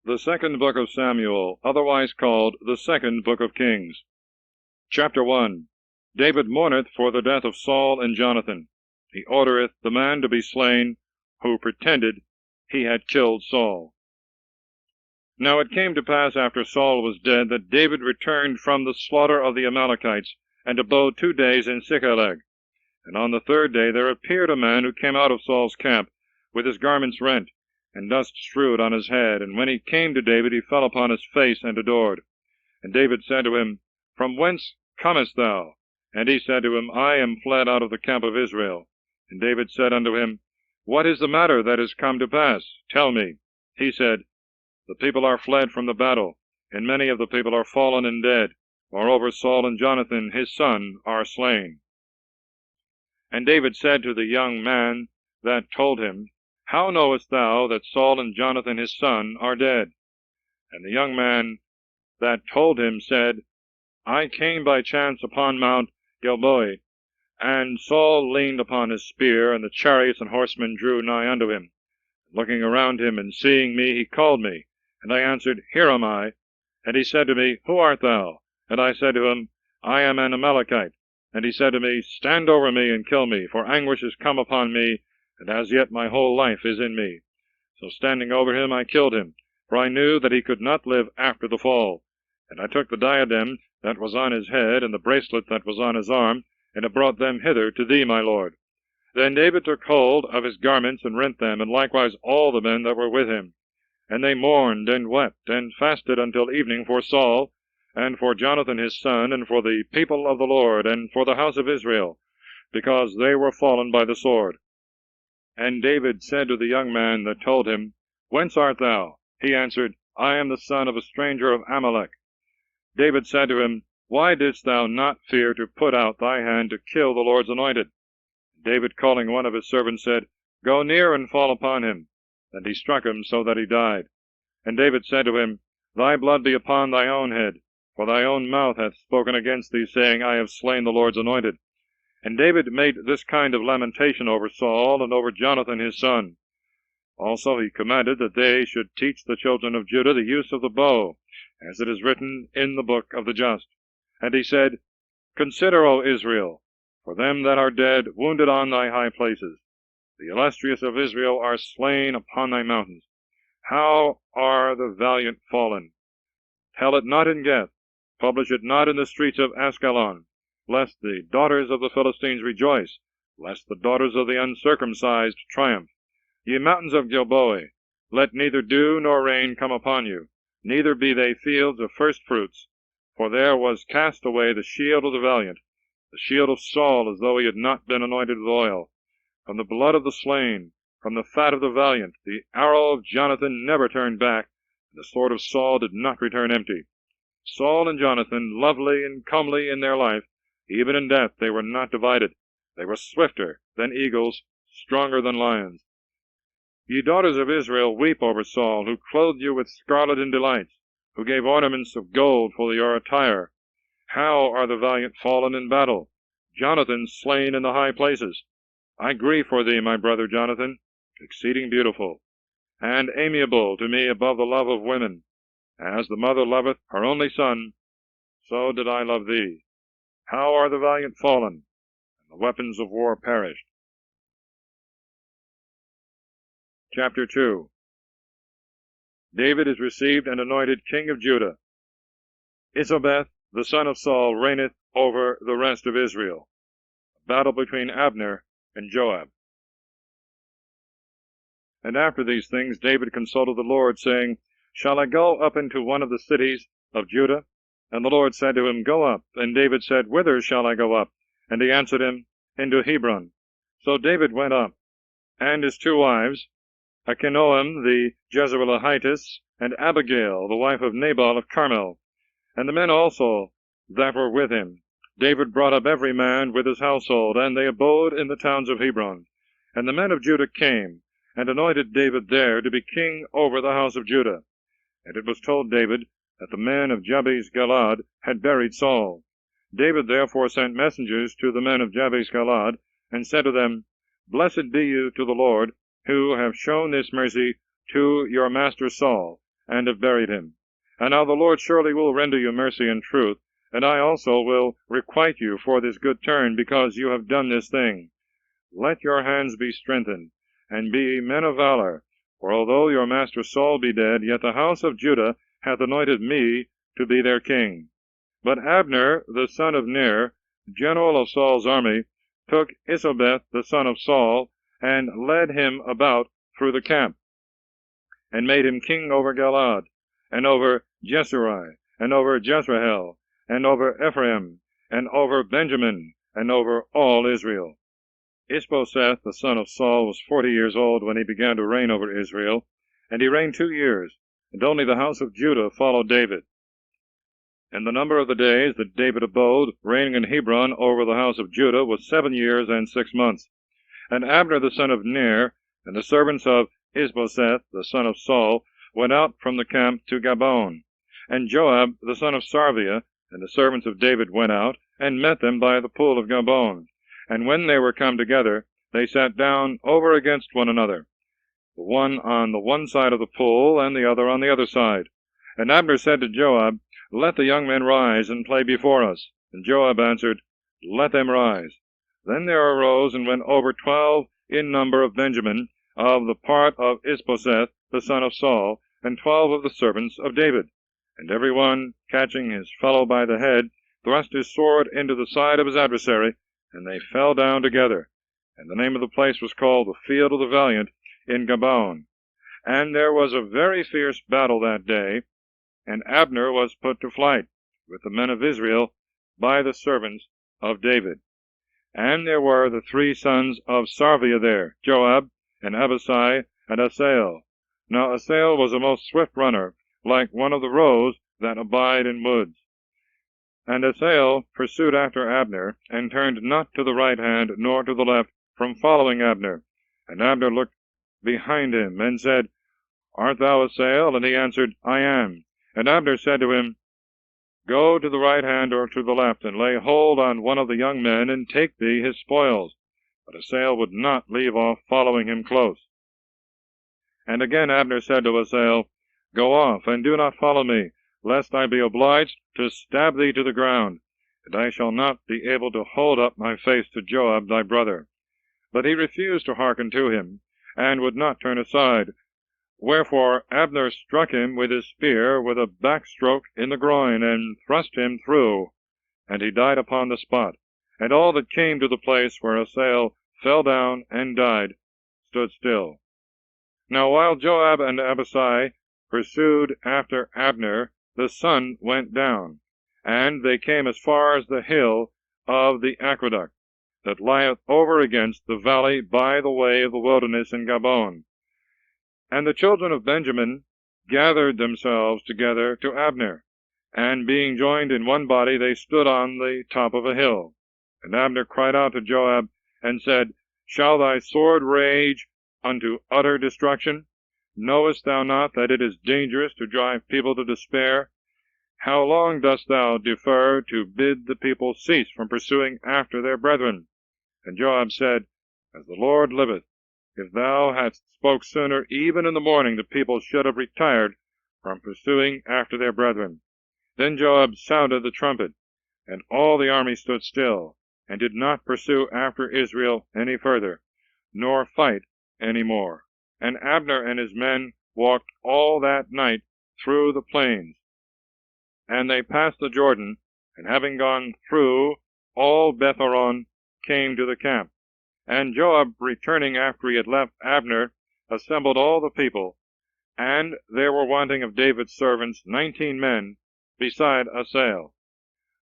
The second book of Samuel, otherwise called the second book of Kings. Chapter 1. David mourneth for the death of Saul and Jonathan. He ordereth the man to be slain, who pretended he had killed Saul. Now it came to pass after Saul was dead, that David returned from the slaughter of the Amalekites, and abode 2 days in Ziklag. And on the 3rd day there appeared a man who came out of Saul's camp, with his garments rent, and dust strewed on his head. And when he came to David, he fell upon his face and adored. And David said to him, From whence comest thou? And he said to him, I am fled out of the camp of Israel. And David said unto him, What is the matter that is come to pass? Tell me. He said, The people are fled from the battle, and many of the people are fallen and dead. Moreover, Saul and Jonathan his son are slain. And David said to the young man that told him, How knowest thou that Saul and Jonathan his son are dead? And the young man that told him said, I came by chance upon Mount Gilboa, and Saul leaned upon his spear, and the chariots and horsemen drew nigh unto him. Looking around him, and seeing me, he called me, and I answered, Here am I. And he said to me, Who art thou? And I said to him, I am an Amalekite. And he said to me, Stand over me and kill me, for anguish is come upon me, and as yet my whole life is in me. So standing over him, I killed him, for I knew that he could not live after the fall. And I took the diadem that was on his head, and the bracelet that was on his arm, and have brought them hither to thee, my lord. Then David took hold of his garments, and rent them, and likewise all the men that were with him. And they mourned, and wept, and fasted until evening for Saul, and for Jonathan his son, and for the people of the Lord, and for the house of Israel, because they were fallen by the sword. And David said to the young man that told him, Whence art thou? He answered, I am the son of a stranger of Amalek. David said to him, Why didst thou not fear to put out thy hand to kill the Lord's anointed? David, calling one of his servants, said, Go near and fall upon him. And he struck him so that he died. And David said to him, Thy blood be upon thy own head, for thy own mouth hath spoken against thee, saying, I have slain the Lord's anointed. And David made this kind of lamentation over Saul and over Jonathan his son. Also he commanded that they should teach the children of Judah the use of the bow, as it is written in the book of the just. And he said, Consider, O Israel, for them that are dead, wounded on thy high places. The illustrious of Israel are slain upon thy mountains. How are the valiant fallen? Tell it not in Geth, publish it not in the streets of Askelon, lest the daughters of the Philistines rejoice, lest the daughters of the uncircumcised triumph. Ye mountains of Gilboa, let neither dew nor rain come upon you, neither be they fields of first fruits. For there was cast away the shield of the valiant, the shield of Saul, as though he had not been anointed with oil. From the blood of the slain, from the fat of the valiant, the arrow of Jonathan never turned back, and the sword of Saul did not return empty. Saul and Jonathan, lovely and comely in their life, even in death they were not divided. They were swifter than eagles, stronger than lions. Ye daughters of Israel, weep over Saul, who clothed you with scarlet and delights, who gave ornaments of gold for your attire. How are the valiant fallen in battle? Jonathan slain in the high places. I grieve for thee, my brother Jonathan, exceeding beautiful, and amiable to me above the love of women. As the mother loveth her only son, so did I love thee. How are the valiant fallen, and the weapons of war perished. Chapter 2. David is received and anointed king of Judah. Isobeth, the son of Saul, reigneth over the rest of Israel. A battle between Abner and Joab. And after these things David consulted the Lord, saying, Shall I go up into one of the cities of Judah? And the Lord said to him, Go up. And David said, Whither shall I go up? And he answered him, Into Hebron. So David went up, and his 2 wives, Ahinoam the Jezreelitess, and Abigail, the wife of Nabal of Carmel, and the men also that were with him. David brought up every man with his household, and they abode in the towns of Hebron. And the men of Judah came, and anointed David there to be king over the house of Judah. And it was told David that the men of Jabesh-Gilead had buried Saul. David therefore sent messengers to the men of Jabesh-Gilead, and said to them, Blessed be you to the Lord, who have shown this mercy to your master Saul, and have buried him. And now the Lord surely will render you mercy and truth, and I also will requite you for this good turn, because you have done this thing. Let your hands be strengthened, and be men of valor, for although your master Saul be dead, yet the house of Judah hath anointed me to be their king. But Abner, the son of Ner, general of Saul's army, took Isobeth, the son of Saul, and led him about through the camp, and made him king over Galaad, and over Jeshurun, and over Jezreel, and over Ephraim, and over Benjamin, and over all Israel. Ishbosheth, the son of Saul, was 40 years old when he began to reign over Israel, and he reigned 2 years, and only the house of Judah followed David. And the number of the days that David abode, reigning in Hebron over the house of Judah, was 7 years and 6 months. And Abner the son of Ner, and the servants of Ishbosheth the son of Saul, went out from the camp to Gabon. And Joab the son of Sarviah, and the servants of David went out, and met them by the pool of Gabon. And when they were come together, they sat down over against one another, the one on the one side of the pool, and the other on the other side. And Abner said to Joab, Let the young men rise and play before us. And Joab answered, Let them rise. Then there arose and went over 12 in number of Benjamin, of the part of Ishbosheth the son of Saul, and 12 of the servants of David. And every one, catching his fellow by the head, thrust his sword into the side of his adversary, and they fell down together. And the name of the place was called the Field of the Valiant in Gabon. And there was a very fierce battle that day, and Abner was put to flight with the men of Israel by the servants of David. And there were the 3 sons of Sarviah there, Joab, and Abishai, and Asahel. Now Asahel was a most swift runner, like one of the roes that abide in woods. And Asahel pursued after Abner, and turned not to the right hand nor to the left from following Abner. And Abner looked behind him, and said, Art thou Asahel? And he answered, I am. And Abner said to him, Go to the right hand or to the left, and lay hold on one of the young men, and take thee his spoils. But Asahel would not leave off following him close. And again Abner said to Asahel, Go off, and do not follow me, lest I be obliged to stab thee to the ground, and I shall not be able to hold up my face to Joab thy brother. But he refused to hearken to him, and would not turn aside. Wherefore Abner struck him with his spear with a backstroke in the groin, and thrust him through, and he died upon the spot. And all that came to the place where Asahel fell down and died stood still. Now while Joab and Abishai pursued after Abner, the sun went down, and they came as far as the hill of the aqueduct, that lieth over against the valley by the way of the wilderness in Gabon. And the children of Benjamin gathered themselves together to Abner, and being joined in one body, they stood on the top of a hill. And Abner cried out to Joab, and said, Shall thy sword rage unto utter destruction? Knowest thou not that it is dangerous to drive people to despair? How long dost thou defer to bid the people cease from pursuing after their brethren? And Joab said, As the Lord liveth, if thou hadst spoke sooner, even in the morning, the people should have retired from pursuing after their brethren. Then Joab sounded the trumpet, and all the army stood still, and did not pursue after Israel any further, nor fight any more. And Abner and his men walked all that night through the plains. And they passed the Jordan, and having gone through all Beth-horon, came to the camp. And Joab, returning after he had left Abner, assembled all the people, and there were wanting of David's servants 19 men, beside Asahel.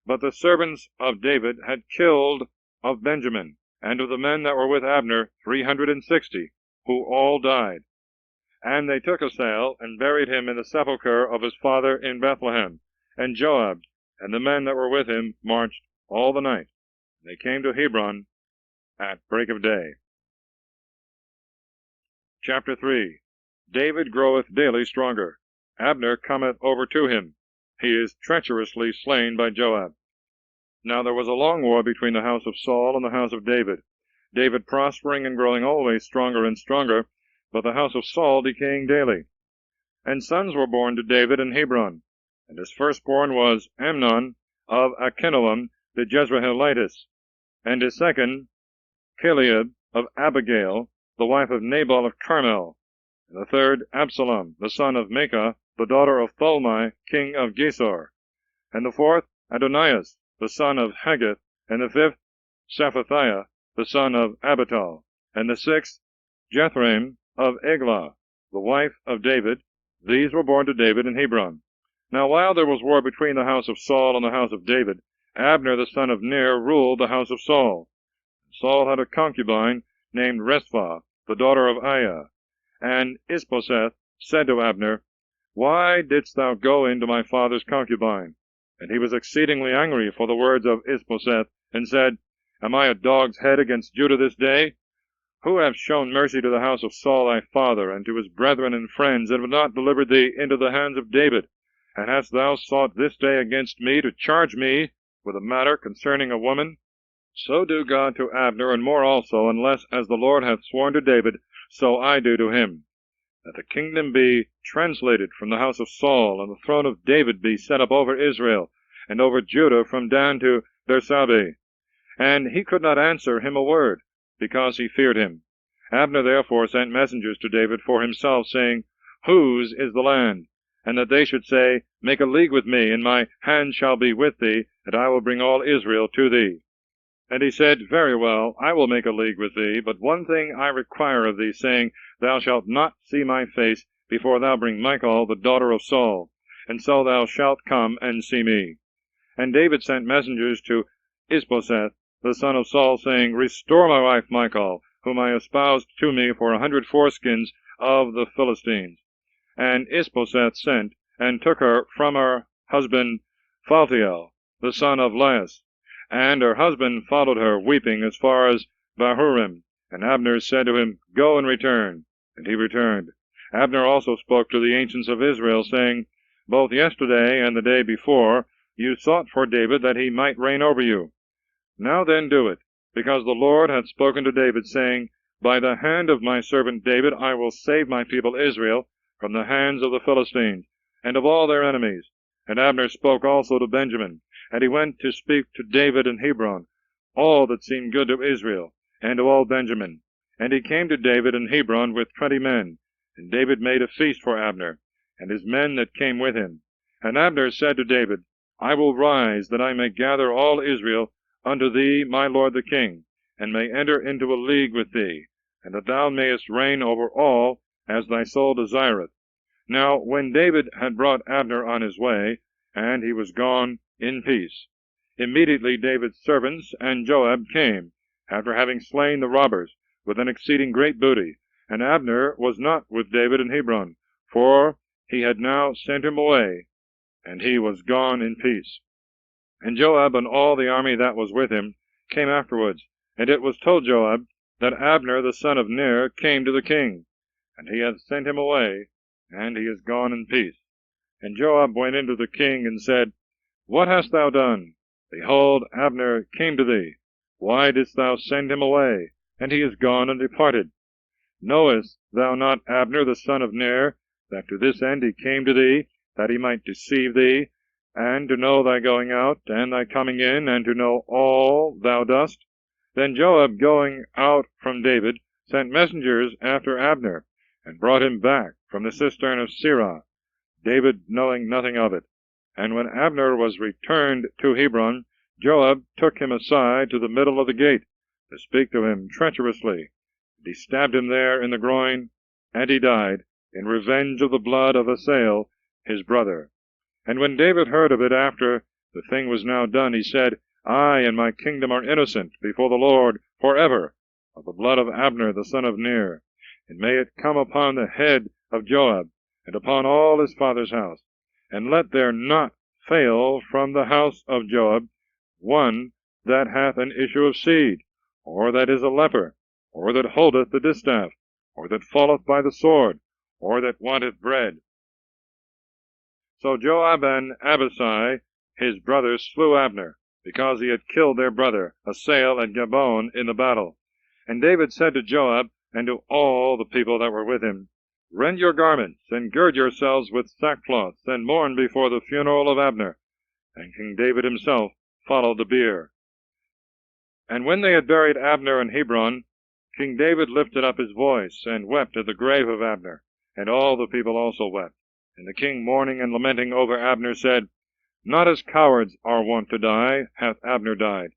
But the servants of David had killed of Benjamin, and of the men that were with Abner 360, who all died. And they took Asahel, and buried him in the sepulchre of his father in Bethlehem. And Joab and the men that were with him marched all the night. They came to Hebron at break of day. Chapter 3. David groweth daily stronger. Abner cometh over to him. He is treacherously slain by Joab. Now there was a long war between the house of Saul and the house of David, David prospering and growing always stronger and stronger, but the house of Saul decaying daily. And sons were born to David in Hebron. And his firstborn was Amnon of Ahinoam the Jezreelitess, and his second Chileab of Abigail, the wife of Nabal of Carmel, and the third Absalom, the son of Maacah, the daughter of Tholmai, king of Gesur, and the fourth Adonias, the son of Haggith, and the fifth Shaphathiah, the son of Abital, and the sixth Jethraim of Eglah, the wife of David. These were born to David in Hebron. Now while there was war between the house of Saul and the house of David, Abner the son of Ner ruled the house of Saul. Saul had a concubine named Resphah, the daughter of Aiah. And Ishbosheth said to Abner, Why didst thou go into my father's concubine? And he was exceedingly angry for the words of Ishbosheth, and said, Am I a dog's head against Judah this day? Who hath shown mercy to the house of Saul thy father, and to his brethren and friends, and have not delivered thee into the hands of David? And hast thou sought this day against me to charge me with a matter concerning a woman? So do God to Abner, and more also, unless, as the Lord hath sworn to David, so I do to him, that the kingdom be translated from the house of Saul, and the throne of David be set up over Israel, and over Judah from Dan to Bersabeh. And he could not answer him a word, because he feared him. Abner therefore sent messengers to David for himself, saying, Whose is the land? And that they should say, Make a league with me, and my hand shall be with thee, and I will bring all Israel to thee. And he said, Very well, I will make a league with thee, but one thing I require of thee, saying, Thou shalt not see my face before thou bring Michal, the daughter of Saul, and so thou shalt come and see me. And David sent messengers to Ishbosheth, the son of Saul, saying, Restore my wife Michal, whom I espoused to me for 100 foreskins of the Philistines. And Ishbosheth sent, and took her from her husband Phaltiel, the son of Laish. And her husband followed her, weeping, as far as Bahurim. And Abner said to him, Go and return. And he returned. Abner also spoke to the ancients of Israel, saying, Both yesterday and the day before you sought for David, that he might reign over you. Now then do it, because the Lord hath spoken to David, saying, By the hand of my servant David I will save my people Israel from the hands of the Philistines, and of all their enemies. And Abner spoke also to Benjamin, and he went to speak to David in Hebron, all that seemed good to Israel, and to all Benjamin. And he came to David in Hebron with 20 men, and David made a feast for Abner, and his men that came with him. And Abner said to David, I will rise, that I may gather all Israel unto thee, my lord the king, and may enter into a league with thee, and that thou mayest reign over all, as thy soul desireth. Now when David had brought Abner on his way, and he was gone in peace, immediately David's servants and Joab came, after having slain the robbers, with an exceeding great booty. And Abner was not with David in Hebron, for he had now sent him away, and he was gone in peace. And Joab and all the army that was with him came afterwards, and it was told Joab that Abner the son of Ner came to the king, and he hath sent him away, and he is gone in peace. And Joab went into the king, and said, What hast thou done? Behold, Abner came to thee. Why didst thou send him away? And he is gone and departed. Knowest thou not Abner the son of Ner, that to this end he came to thee, that he might deceive thee, and to know thy going out, and thy coming in, and to know all thou dost? Then Joab, going out from David, sent messengers after Abner, and brought him back from the cistern of Sirah, David knowing nothing of it. And when Abner was returned to Hebron, Joab took him aside to the middle of the gate, to speak to him treacherously. And he stabbed him there in the groin, and he died, in revenge of the blood of Asahel his brother. And when David heard of it after the thing was now done, he said, I and my kingdom are innocent before the Lord forever of the blood of Abner the son of Ner. And may it come upon the head of Joab, and upon all his father's house. And let there not fail from the house of Joab one that hath an issue of seed, or that is a leper, or that holdeth the distaff, or that falleth by the sword, or that wanteth bread. So Joab and Abishai his brother slew Abner, because he had killed their brother Asahel at Gabon in the battle. And David said to Joab and to all the people that were with him, Rend your garments, and gird yourselves with sackcloths, and mourn before the funeral of Abner. And King David himself followed the bier. And when they had buried Abner in Hebron, King David lifted up his voice, and wept at the grave of Abner, and all the people also wept. And the king, mourning and lamenting over Abner, said, Not as cowards are wont to die, hath Abner died.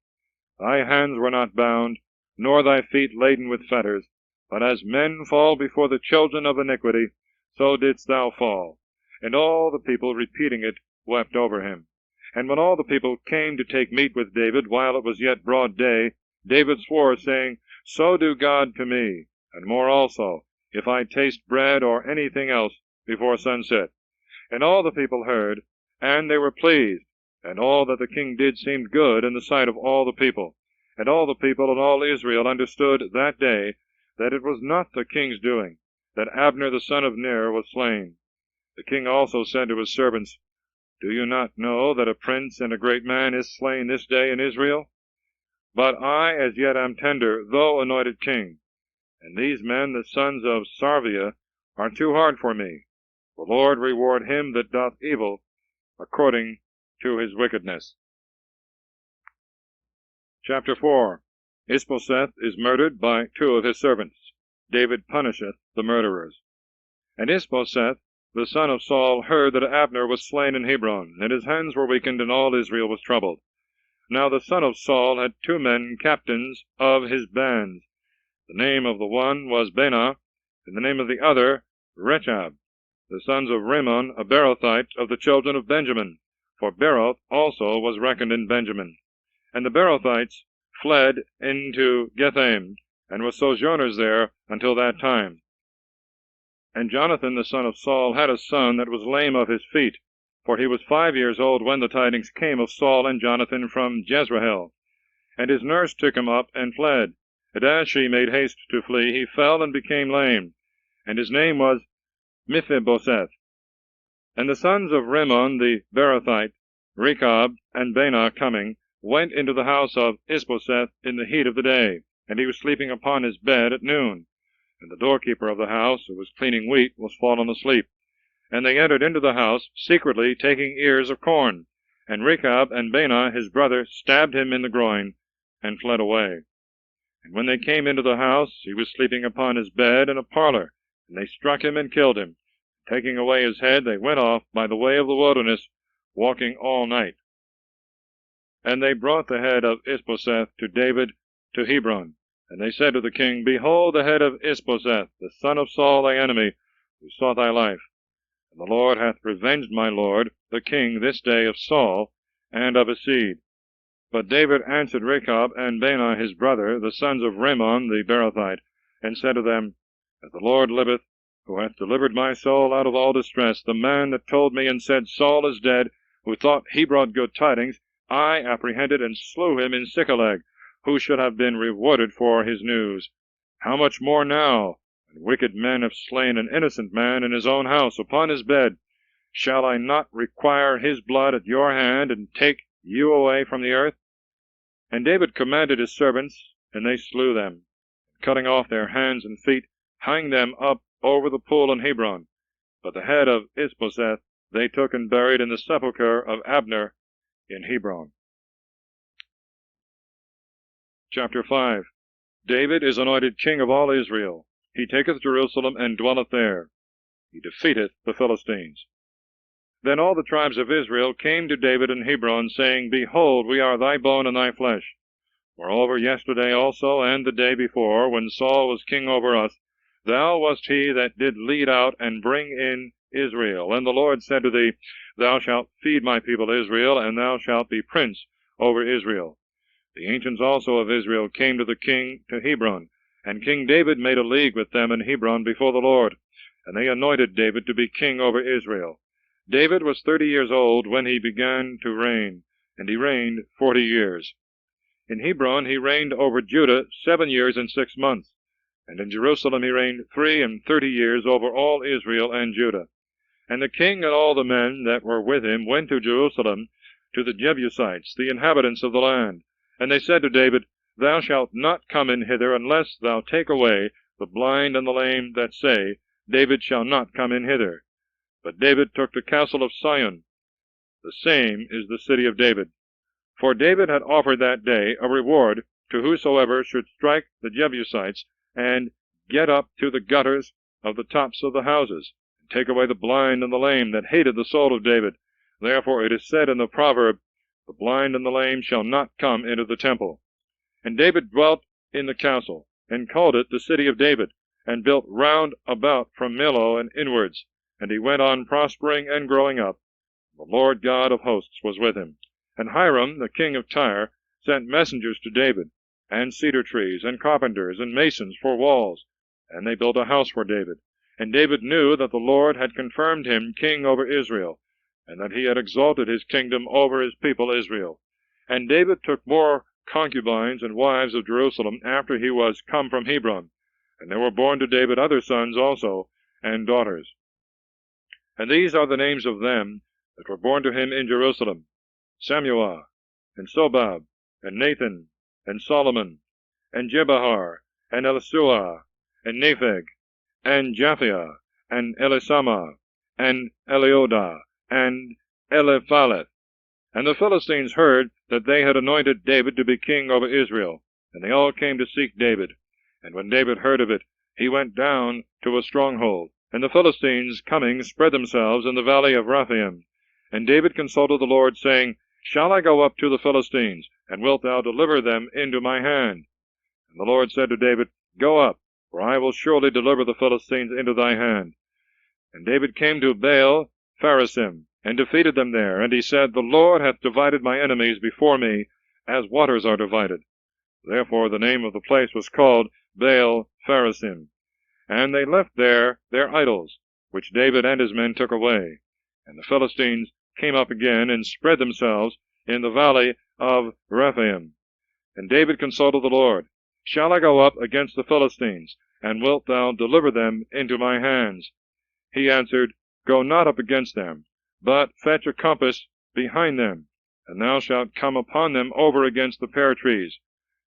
Thy hands were not bound, nor thy feet laden with fetters, but as men fall before the children of iniquity, so didst thou fall. And all the people, repeating it, wept over him. And when all the people came to take meat with David, while it was yet broad day, David swore, saying, So do God to me, and more also, if I taste bread or anything else before sunset. And all the people heard, and they were pleased, and all that the king did seemed good in the sight of all the people. And all the people and all Israel understood that day that it was not the king's doing, that Abner the son of Ner was slain. The king also said to his servants, Do you not know that a prince and a great man is slain this day in Israel? But I as yet am tender, though anointed king. And these men, the sons of Sarvia, are too hard for me. The Lord reward him that doth evil according to his wickedness. Chapter 4. Isbosheth is murdered by 2 of his servants. David punisheth the murderers. And Isbosheth, the son of Saul, heard that Abner was slain in Hebron, and his hands were weakened, and all Israel was troubled. Now the son of Saul had 2 men captains of his bands. The name of the one was Benah, and the name of the other Rechab, the sons of Rimmon, a Beerothite of the children of Benjamin, for Beeroth also was reckoned in Benjamin. And the Beerothites fled into Gethaim, and were sojourners there until that time. And Jonathan the son of Saul had a son that was lame of his feet, for he was 5 years old when the tidings came of Saul and Jonathan from Jezreel. And his nurse took him up and fled. And as she made haste to flee, he fell and became lame, and his name was Mephibosheth. And the sons of Rimmon the Beerothite, Rechab and Benah, coming, went into the house of Isbosheth in the heat of the day, and he was sleeping upon his bed at noon. And the doorkeeper of the house, who was cleaning wheat, was fallen asleep. And they entered into the house, secretly taking ears of corn. And Rechab and Benah his brother stabbed him in the groin, and fled away. And when they came into the house, he was sleeping upon his bed in a parlor, and they struck him and killed him. Taking away his head, they went off by the way of the wilderness, walking all night. And they brought the head of Isbosheth to David to Hebron. And they said to the king, Behold the head of Isbosheth, the son of Saul thy enemy, who sought thy life. And the Lord hath revenged my lord, the king, this day of Saul, and of his seed. But David answered Rechab and Benah his brother, the sons of Rimmon the Beerothite, and said to them, As the Lord liveth, who hath delivered my soul out of all distress, the man that told me and said, Saul is dead, who thought he brought good tidings, I apprehended and slew him in Siklag, who should have been rewarded for his news. How much more now, when wicked men have slain an innocent man in his own house upon his bed? Shall I not require his blood at your hand, and take you away from the earth? And David commanded his servants, and they slew them, cutting off their hands and feet, hanged them up over the pool in Hebron. But the head of Isbosheth they took and buried in the sepulchre of Abner in Hebron. Chapter 5. David is anointed king of all Israel. He taketh Jerusalem, and dwelleth there. He defeateth the Philistines. Then all the tribes of Israel came to David in Hebron, saying, Behold, we are thy bone and thy flesh. Moreover, yesterday also, and the day before, when Saul was king over us, thou wast he that did lead out and bring in Israel. And the Lord said to thee, Thou shalt feed my people Israel, and thou shalt be prince over Israel. The ancients also of Israel came to the king to Hebron, and King David made a league with them in Hebron before the Lord, and they anointed David to be king over Israel. David was 30 years old when he began to reign, and he reigned 40 years. In Hebron he reigned over Judah 7 years and 6 months, and in Jerusalem he reigned 33 years over all Israel and Judah. And the king and all the men that were with him went to Jerusalem to the Jebusites, the inhabitants of the land. And they said to David, Thou shalt not come in hither, unless thou take away the blind and the lame that say, David shall not come in hither. But David took the castle of Sion. The same is the city of David. For David had offered that day a reward to whosoever should strike the Jebusites, and get up to the gutters of the tops of the houses, and take away the blind and the lame that hated the soul of David. Therefore it is said in the proverb, The blind and the lame shall not come into the temple. And David dwelt in the castle, and called it the city of David, and built round about from Millo and inwards. And he went on prospering and growing up. The Lord God of hosts was with him. And Hiram, the king of Tyre, sent messengers to David, and cedar trees, and carpenters, and masons for walls. And they built a house for David. And David knew that the Lord had confirmed him king over Israel, and that he had exalted his kingdom over his people Israel. And David took more concubines and wives of Jerusalem after he was come from Hebron. And there were born to David other sons also, and daughters. And these are the names of them that were born to him in Jerusalem: Samuah, and Sobab, and Nathan, and Solomon, and Jebahar, and Elisuah, and Nepheg, and Japhia, and Elisama, and Eliodah, and Eliphaleth. And the Philistines heard that they had anointed David to be king over Israel, and they all came to seek David. And when David heard of it, he went down to a stronghold. And the Philistines, coming, spread themselves in the valley of Rephaim. And David consulted the Lord, saying, Shall I go up to the Philistines, and wilt thou deliver them into my hand? And the Lord said to David, Go up, for I will surely deliver the Philistines into thy hand. And David came to Baal Pharazim, and defeated them there. And he said, The Lord hath divided my enemies before me, as waters are divided. Therefore the name of the place was called Baal Pharazim. And they left there their idols, which David and his men took away. And the Philistines came up again, and spread themselves in the valley of Rephaim. And David consulted the Lord, Shall I go up against the Philistines, and wilt thou deliver them into my hands? He answered, Go not up against them, but fetch a compass behind them, and thou shalt come upon them over against the pear trees.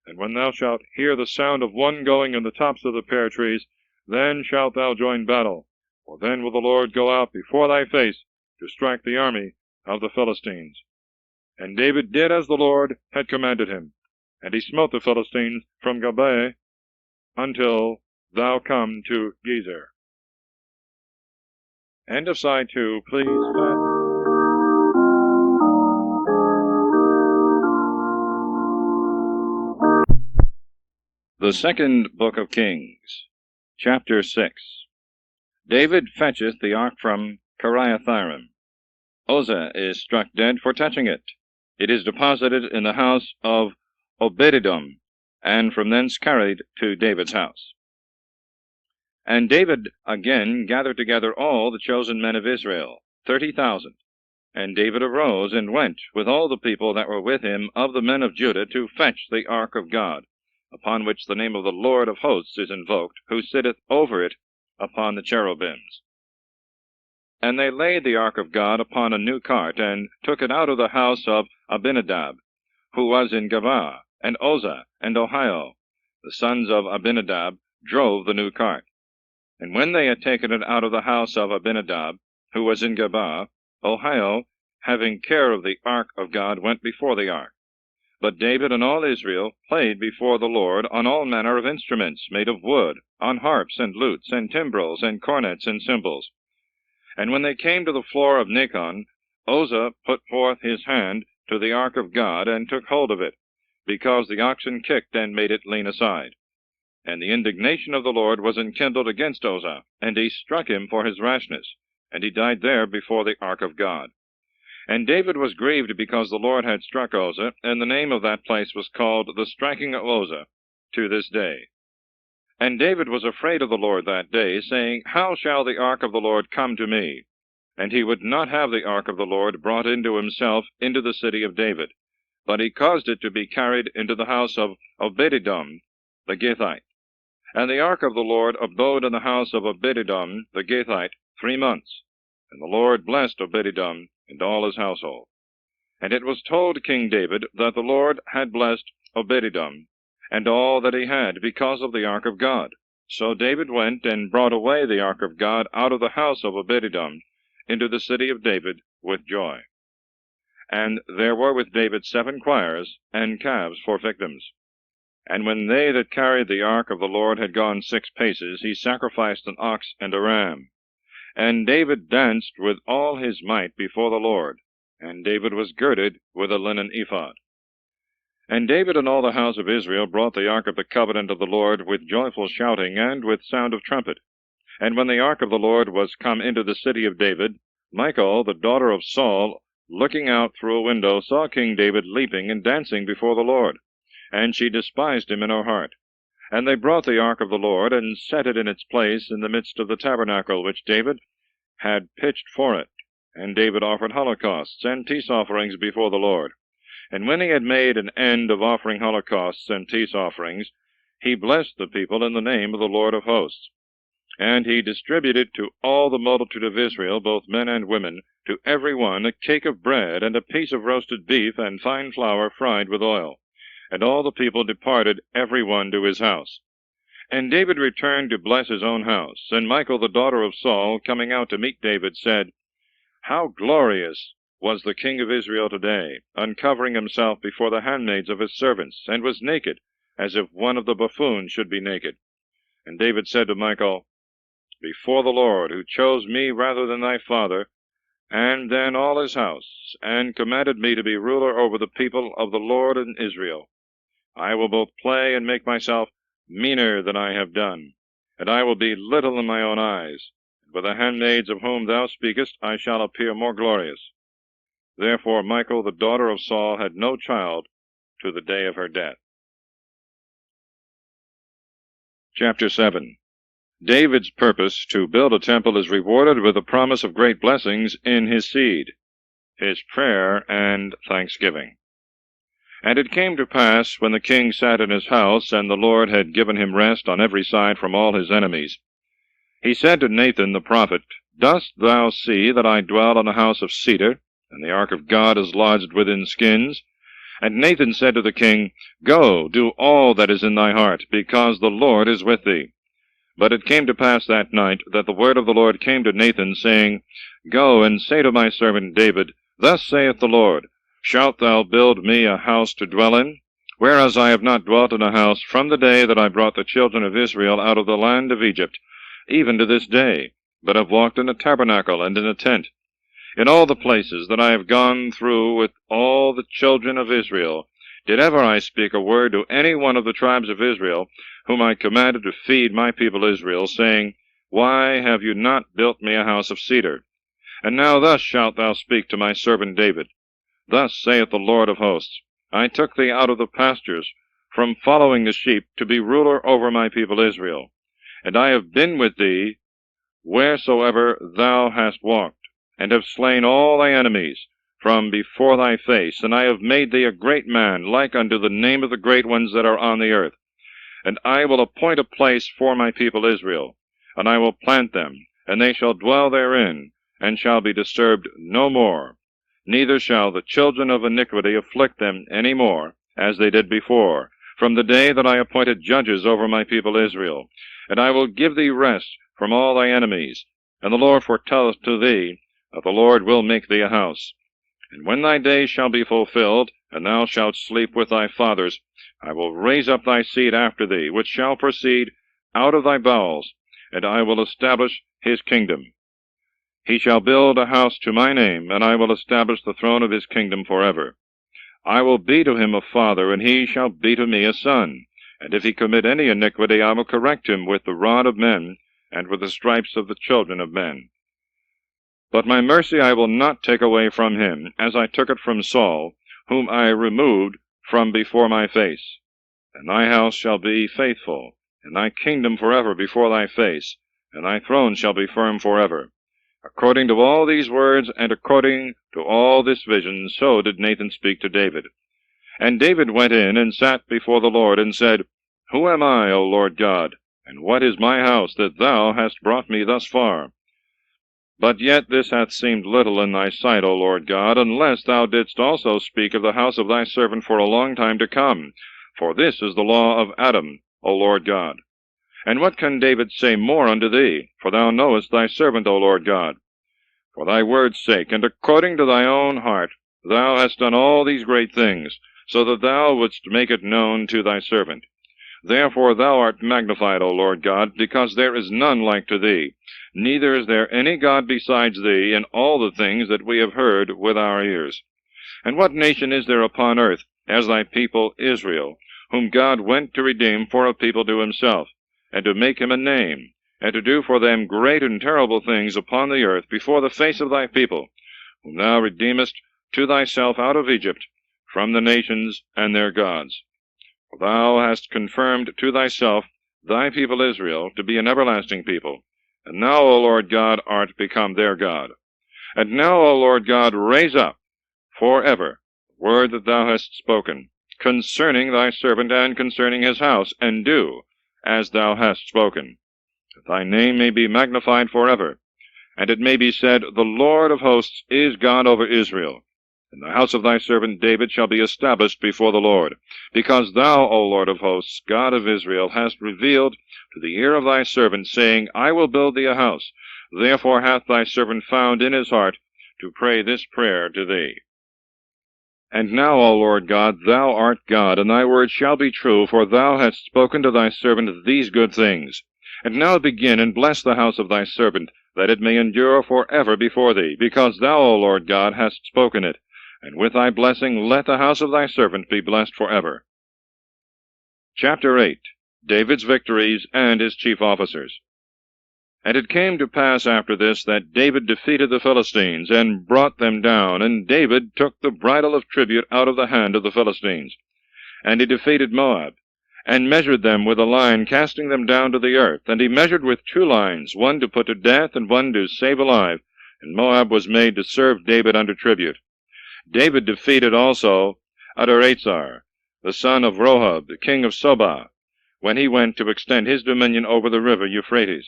And when thou shalt hear the sound of one going in the tops of the pear trees, then shalt thou join battle, for then will the Lord go out before thy face to strike the army of the Philistines. And David did as the Lord had commanded him, and he smote the Philistines from Gibeah until thou come to Gezer. End of side 2, please. The second book of Kings, chapter 6. David fetcheth the ark from Kiriathaim. Uzzah is struck dead for touching it. It is deposited in the house of Obed-edom, and from thence carried to David's house. And David again gathered together all the chosen men of Israel, 30,000. And David arose and went with all the people that were with him of the men of Judah to fetch the ark of God, upon which the name of the Lord of hosts is invoked, who sitteth over it upon the cherubims. And they laid the ark of God upon a new cart, and took it out of the house of Abinadab, who was in Geba, and Uzzah, and Ohio. The sons of Abinadab drove the new cart. And when they had taken it out of the house of Abinadab, who was in Geba, Ohio, having care of the ark of God, went before the ark. But David and all Israel played before the Lord on all manner of instruments made of wood, on harps and lutes, and timbrels, and cornets, and cymbals. And when they came to the floor of Nachon, Uzzah put forth his hand to the ark of God, and took hold of it, because the oxen kicked and made it lean aside. And the indignation of the Lord was enkindled against Uzzah, and he struck him for his rashness, and he died there before the ark of God. And David was grieved because the Lord had struck Uzzah, and the name of that place was called the striking of Uzzah to this day. And David was afraid of the Lord that day, saying, How shall the ark of the Lord come to me? And he would not have the ark of the Lord brought into himself into the city of David, but he caused it to be carried into the house of Obed-edom the Gittite. And the ark of the Lord abode in the house of Obed-edom the Gittite 3 months. And the Lord blessed Obed-edom and all his household. And it was told King David that the Lord had blessed Obed-edom and all that he had, because of the ark of God. So David went and brought away the ark of God out of the house of Obed-edom into the city of David with joy. And there were with David 7 choirs and calves for victims. And when they that carried the ark of the Lord had gone 6 paces, he sacrificed an ox and a ram. And David danced with all his might before the Lord, and David was girded with a linen ephod. And David and all the house of Israel brought the ark of the covenant of the Lord with joyful shouting and with sound of trumpet. And when the ark of the Lord was come into the city of David, Michal, the daughter of Saul, looking out through a window, saw King David leaping and dancing before the Lord, and she despised him in her heart. And they brought the ark of the Lord, and set it in its place in the midst of the tabernacle which David had pitched for it. And David offered holocausts and peace offerings before the Lord. And when he had made an end of offering holocausts and peace offerings, he blessed the people in the name of the Lord of hosts. And he distributed to all the multitude of Israel, both men and women, to every one a cake of bread, and a piece of roasted beef, and fine flour fried with oil. And all the people departed, every one to his house. And David returned to bless his own house. And Michal, the daughter of Saul, coming out to meet David, said, How glorious was the king of Israel today, uncovering himself before the handmaids of his servants, and was naked, as if one of the buffoons should be naked. And David said to Michal, Before the Lord, who chose me rather than thy father, and then all his house, and commanded me to be ruler over the people of the Lord in Israel, I will both play and make myself meaner than I have done, and I will be little in my own eyes, and with the handmaids of whom thou speakest I shall appear more glorious. Therefore Michal, the daughter of Saul, had no child to the day of her death. Chapter 7. David's purpose to build a temple is rewarded with the promise of great blessings in his seed, his prayer and thanksgiving. And it came to pass, when the king sat in his house, and the Lord had given him rest on every side from all his enemies, he said to Nathan the prophet, Dost thou see that I dwell in a house of cedar, and the ark of God is lodged within skins? And Nathan said to the king, Go, do all that is in thy heart, because the Lord is with thee. But it came to pass that night that the word of the Lord came to Nathan, saying, Go and say to my servant David, Thus saith the Lord, Shalt thou build me a house to dwell in? Whereas I have not dwelt in a house from the day that I brought the children of Israel out of the land of Egypt, even to this day, but have walked in a tabernacle and in a tent. In all the places that I have gone through with all the children of Israel, did ever I speak a word to any one of the tribes of Israel, whom I commanded to feed my people Israel, saying, Why have you not built me a house of cedar? And now thus shalt thou speak to my servant David. Thus saith the Lord of hosts, I took thee out of the pastures, from following the sheep, to be ruler over my people Israel. And I have been with thee wheresoever thou hast walked, and have slain all thy enemies from before thy face, and I have made thee a great man, like unto the name of the great ones that are on the earth. And I will appoint a place for my people Israel, and I will plant them, and they shall dwell therein, and shall be disturbed no more. Neither shall the children of iniquity afflict them any more, as they did before, from the day that I appointed judges over my people Israel. And I will give thee rest from all thy enemies. And the Lord foretelleth to thee that the Lord will make thee a house. And when thy days shall be fulfilled, and thou shalt sleep with thy fathers, I will raise up thy seed after thee, which shall proceed out of thy bowels, and I will establish his kingdom. He shall build a house to my name, and I will establish the throne of his kingdom forever. I will be to him a father, and he shall be to me a son. And if he commit any iniquity, I will correct him with the rod of men, and with the stripes of the children of men. But my mercy I will not take away from him, as I took it from Saul, whom I removed from before my face. And thy house shall be faithful, and thy kingdom forever before thy face, and thy throne shall be firm forever. According to all these words, and according to all this vision, so did Nathan speak to David. And David went in, and sat before the Lord, and said, Who am I, O Lord God, and what is my house, that thou hast brought me thus far? But yet this hath seemed little in thy sight, O Lord God, unless thou didst also speak of the house of thy servant for a long time to come. For this is the law of Adam, O Lord God. And what can David say more unto thee? For thou knowest thy servant, O Lord God. For thy word's sake, and according to thy own heart, thou hast done all these great things, so that thou wouldst make it known to thy servant. Therefore thou art magnified, O Lord God, because there is none like to thee, neither is there any God besides thee in all the things that we have heard with our ears. And what nation is there upon earth as thy people Israel, whom God went to redeem for a people to himself, and to make him a name, and to do for them great and terrible things upon the earth before the face of thy people, whom thou redeemest to thyself out of Egypt, from the nations and their gods? For thou hast confirmed to thyself thy people Israel to be an everlasting people, and now, O Lord God, art become their God. And now, O Lord God, raise up forever the word that thou hast spoken concerning thy servant and concerning his house, and do as thou hast spoken, that thy name may be magnified forever, and it may be said, The Lord of hosts is God over Israel. And the house of thy servant David shall be established before the Lord, because thou, O Lord of hosts, God of Israel, hast revealed to the ear of thy servant, saying, I will build thee a house. Therefore hath thy servant found in his heart to pray this prayer to thee. And now, O Lord God, thou art God, and thy word shall be true, for thou hast spoken to thy servant these good things. And now begin and bless the house of thy servant, that it may endure forever before thee, because thou, O Lord God, hast spoken it. And with thy blessing let the house of thy servant be blessed forever. Chapter 8. David's victories and his chief officers. And it came to pass after this that David defeated the Philistines, and brought them down, and David took the bridle of tribute out of the hand of the Philistines. And he defeated Moab, and measured them with a line, casting them down to the earth. And he measured with 2 lines, one to put to death, and one to save alive. And Moab was made to serve David under tribute. David defeated also Adaretzar, the son of Rohab, the king of Sobah, when he went to extend his dominion over the river Euphrates.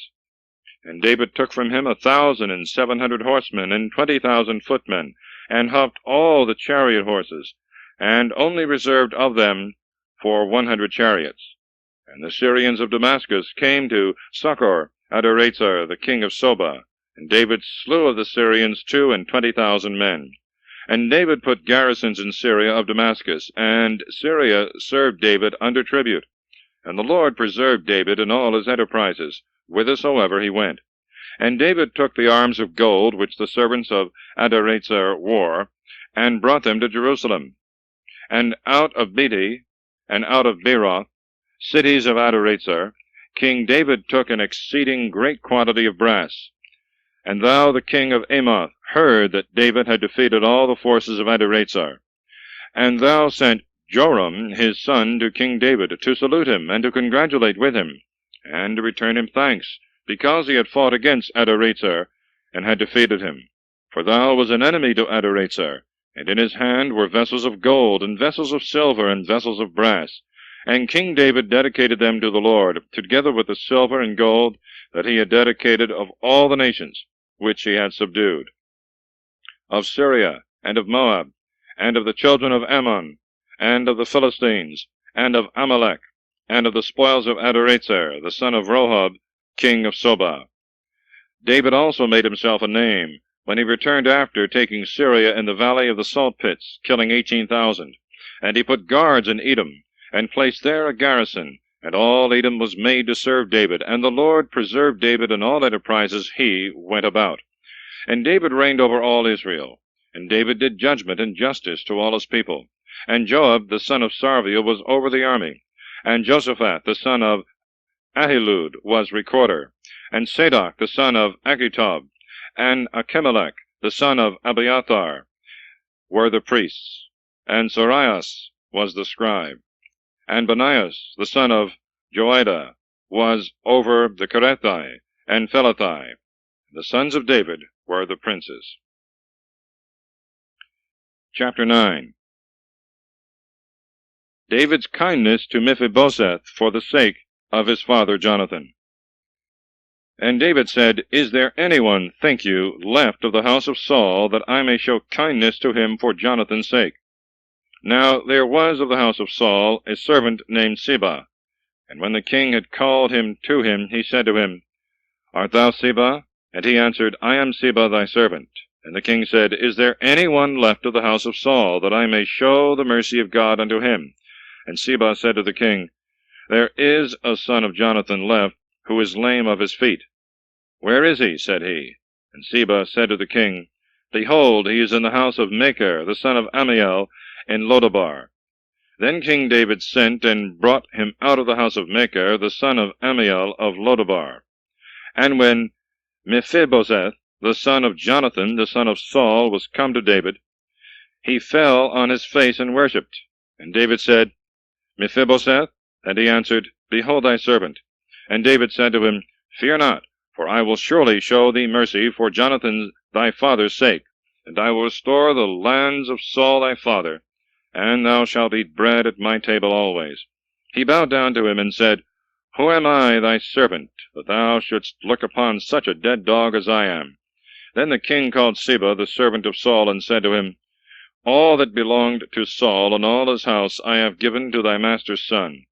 And David took from him 1,700 horsemen, and 20,000 footmen, and houghed all the chariot horses, and only reserved of them for 100 chariots. And the Syrians of Damascus came to succor Adaretzar, the king of Sobah, and David slew of the Syrians 22,000 men. And David put garrisons in Syria of Damascus, and Syria served David under tribute. And the Lord preserved David in all his enterprises, whithersoever he went. And David took the arms of gold which the servants of Adaretzar wore, and brought them to Jerusalem. And out of Beti, and out of Beeroth, cities of Adaretzar, King David took an exceeding great quantity of brass. And thou, the king of Amoth, heard that David had defeated all the forces of Adaretzar. And thou sent Joram his son to King David, to salute him, and to congratulate with him, and to return him thanks, because he had fought against Adaretzar, and had defeated him. For thou was an enemy to Adaretzar, and in his hand were vessels of gold, and vessels of silver, and vessels of brass. And King David dedicated them to the Lord, together with the silver and gold that he had dedicated of all the nations which he had subdued, of Syria, and of Moab, and of the children of Ammon, and of the Philistines, and of Amalek, and of the spoils of Adaretzar, the son of Rohab, king of Sobah. David also made himself a name, when he returned after taking Syria in the valley of the salt pits, killing 18,000. And he put guards in Edom, and placed there a garrison, and all Edom was made to serve David, and the Lord preserved David in all enterprises he went about. And David reigned over all Israel, and David did judgment and justice to all his people. And Joab the son of Sarviel was over the army, and Josaphat the son of Ahilud was recorder, and Sadok the son of Achitob, and Achimelech the son of Abiathar were the priests, and Sarias was the scribe, and Benaias the son of Joiada was over the Kerethai and Phelathai. The sons of David were the princes. Chapter 9. David's kindness to Mephibosheth for the sake of his father Jonathan. And David said, Is there anyone, think you, left of the house of Saul, that I may show kindness to him for Jonathan's sake? Now there was of the house of Saul a servant named Siba, And when the king had called him to him, he said to him, Art thou Siba? And he answered, I am Siba thy servant. And the king said, Is there any one left of the house of Saul, that I may show the mercy of God unto him? And Siba said to the king, There is a son of Jonathan left, who is lame of his feet. Where is he? Said he. And Siba said to the king, Behold, he is in the house of Machir, the son of Ammiel, in Lodabar. Then King David sent and brought him out of the house of Machir, the son of Ammiel of Lodabar. And when Mephibosheth, the son of Jonathan, the son of Saul, was come to David, he fell on his face and worshipped. And David said, Mephibosheth? And he answered, Behold thy servant. And David said to him, Fear not, for I will surely show thee mercy for Jonathan thy father's sake, and I will restore the lands of Saul thy father, and thou shalt eat bread at my table always. He bowed down to him and said, Who am I, thy servant, that thou shouldst look upon such a dead dog as I am? Then the king called Siba, the servant of Saul, and said to him, All that belonged to Saul and all his house I have given to thy master's son.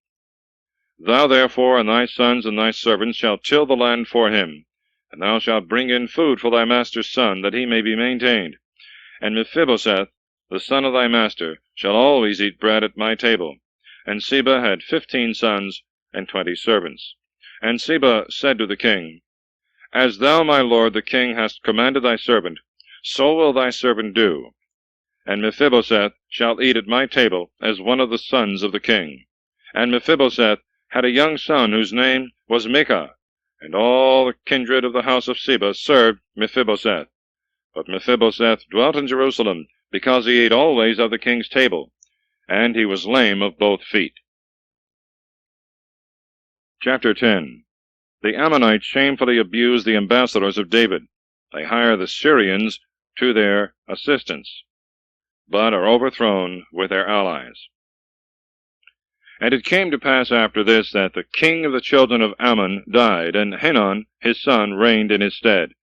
Thou therefore and thy sons and thy servants shalt till the land for him, and thou shalt bring in food for thy master's son, that he may be maintained. And Mephibosheth, the son of thy master, shall always eat bread at my table. And Siba had 15 sons and 20 servants. And Siba said to the king, As thou, my lord the king, hast commanded thy servant, so will thy servant do. And Mephibosheth shall eat at my table as one of the sons of the king. And Mephibosheth had a young son whose name was Micah, and all the kindred of the house of Siba served Mephibosheth. But Mephibosheth dwelt in Jerusalem, because he ate always of the king's table, and he was lame of both feet. Chapter 10. The Ammonites shamefully abuse the ambassadors of David. They hire the Syrians to their assistance, but are overthrown with their allies. And it came to pass after this that the king of the children of Ammon died, and Hanun his son reigned in his stead.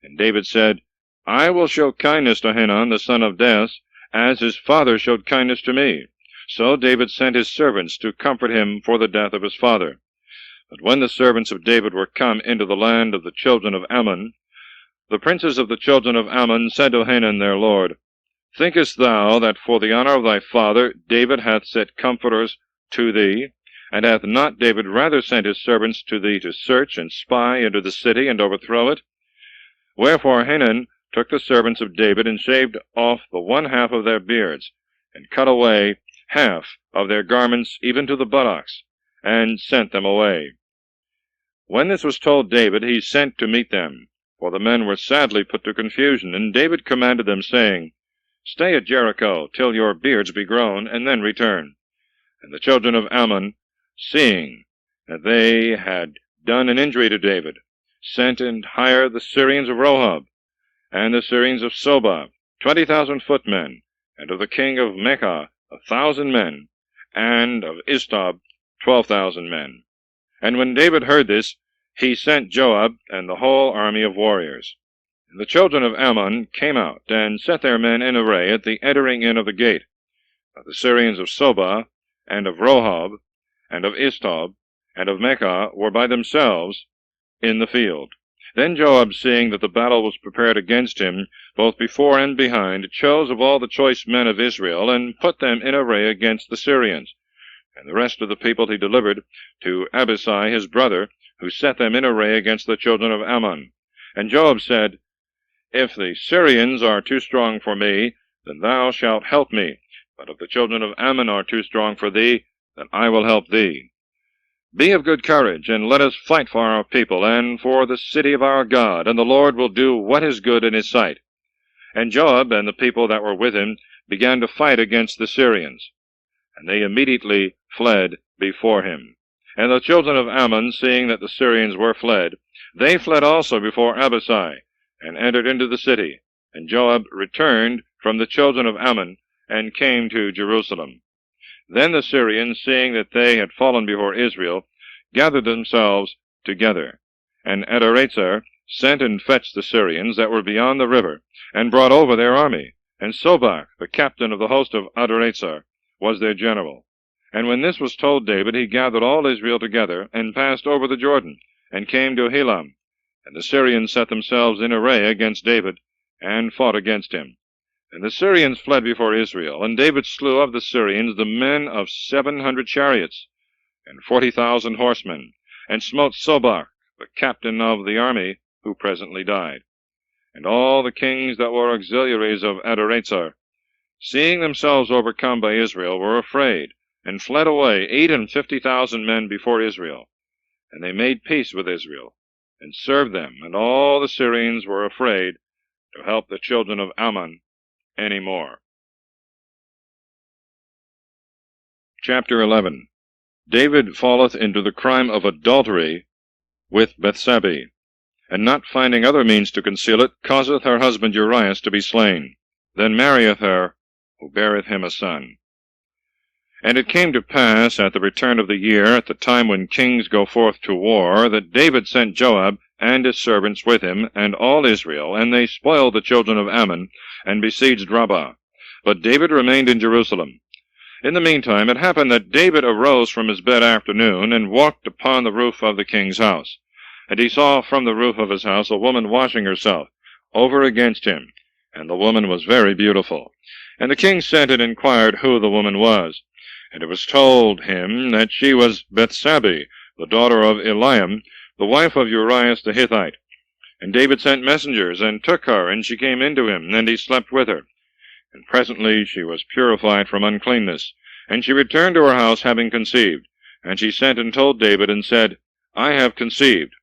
And David said, I will show kindness to Hanun the son of Des, as his father showed kindness to me. So David sent his servants to comfort him for the death of his father. But when the servants of David were come into the land of the children of Ammon, the princes of the children of Ammon said to Hanun their lord, Thinkest thou that for the honor of thy father David hath set comforters to thee? And hath not David rather sent his servants to thee to search and spy into the city and overthrow it? Wherefore Hanun took the servants of David, and shaved off the one half of their beards, and cut away half of their garments even to the buttocks, and sent them away. When this was told David, he sent to meet them, for the men were sadly put to confusion. And David commanded them, saying, Stay at Jericho till your beards be grown, and then return. And the children of Ammon, seeing that they had done an injury to David, sent and hired the Syrians of Rohab, and the Syrians of Sobah, 20,000 footmen, and of the king of Mecca 1,000 men, and of Istob 12,000 men. And when David heard this, he sent Joab and the whole army of warriors. And the children of Ammon came out, and set their men in array at the entering in of the gate. But the Syrians of Sobah, and of Rohab, and of Istob, and of Mecca were by themselves in the field. Then Joab, seeing that the battle was prepared against him, both before and behind, chose of all the choice men of Israel, and put them in array against the Syrians. And the rest of the people he delivered to Abishai his brother, who set them in array against the children of Ammon. And Joab said, If the Syrians are too strong for me, then thou shalt help me. But if the children of Ammon are too strong for thee, then I will help thee. Be of good courage, and let us fight for our people, and for the city of our God, and the Lord will do what is good in his sight. And Joab and the people that were with him began to fight against the Syrians, and they immediately fled before him. And the children of Ammon, seeing that the Syrians were fled, they fled also before Abishai, and entered into the city. And Joab returned from the children of Ammon, and came to Jerusalem. Then the Syrians, seeing that they had fallen before Israel, gathered themselves together. And Adarezer sent and fetched the Syrians that were beyond the river, and brought over their army. And Sobach, the captain of the host of Adarezer, was their general. And when this was told David, he gathered all Israel together, and passed over the Jordan, and came to Helam. And the Syrians set themselves in array against David, and fought against him. And the Syrians fled before Israel, and David slew of the Syrians the men of 700 chariots, and 40,000 horsemen, and smote Sobach, the captain of the army, who presently died. And all the kings that were auxiliaries of Adarezer, seeing themselves overcome by Israel, were afraid, and fled away 58,000 men before Israel. And they made peace with Israel, and served them, and all the Syrians were afraid to help the children of Ammon any more. Chapter 11. David falleth into the crime of adultery with Bethsabee, and not finding other means to conceal it, causeth her husband Urias to be slain, then marrieth her, who beareth him a son. And it came to pass at the return of the year, at the time when kings go forth to war, that David sent Joab and his servants with him, and all Israel, and they spoiled the children of Ammon, and besieged Rabbah. But David remained in Jerusalem. In the meantime it happened that David arose from his bed afternoon, and walked upon the roof of the king's house. And he saw from the roof of his house a woman washing herself, over against him, and the woman was very beautiful. And the king sent and inquired who the woman was. And it was told him that she was Bethsabee, the daughter of Eliam, the wife of Urias the Hittite. And David sent messengers, and took her, and she came into him, and he slept with her. And presently she was purified from uncleanness, and she returned to her house, having conceived. And she sent and told David, and said, I have conceived.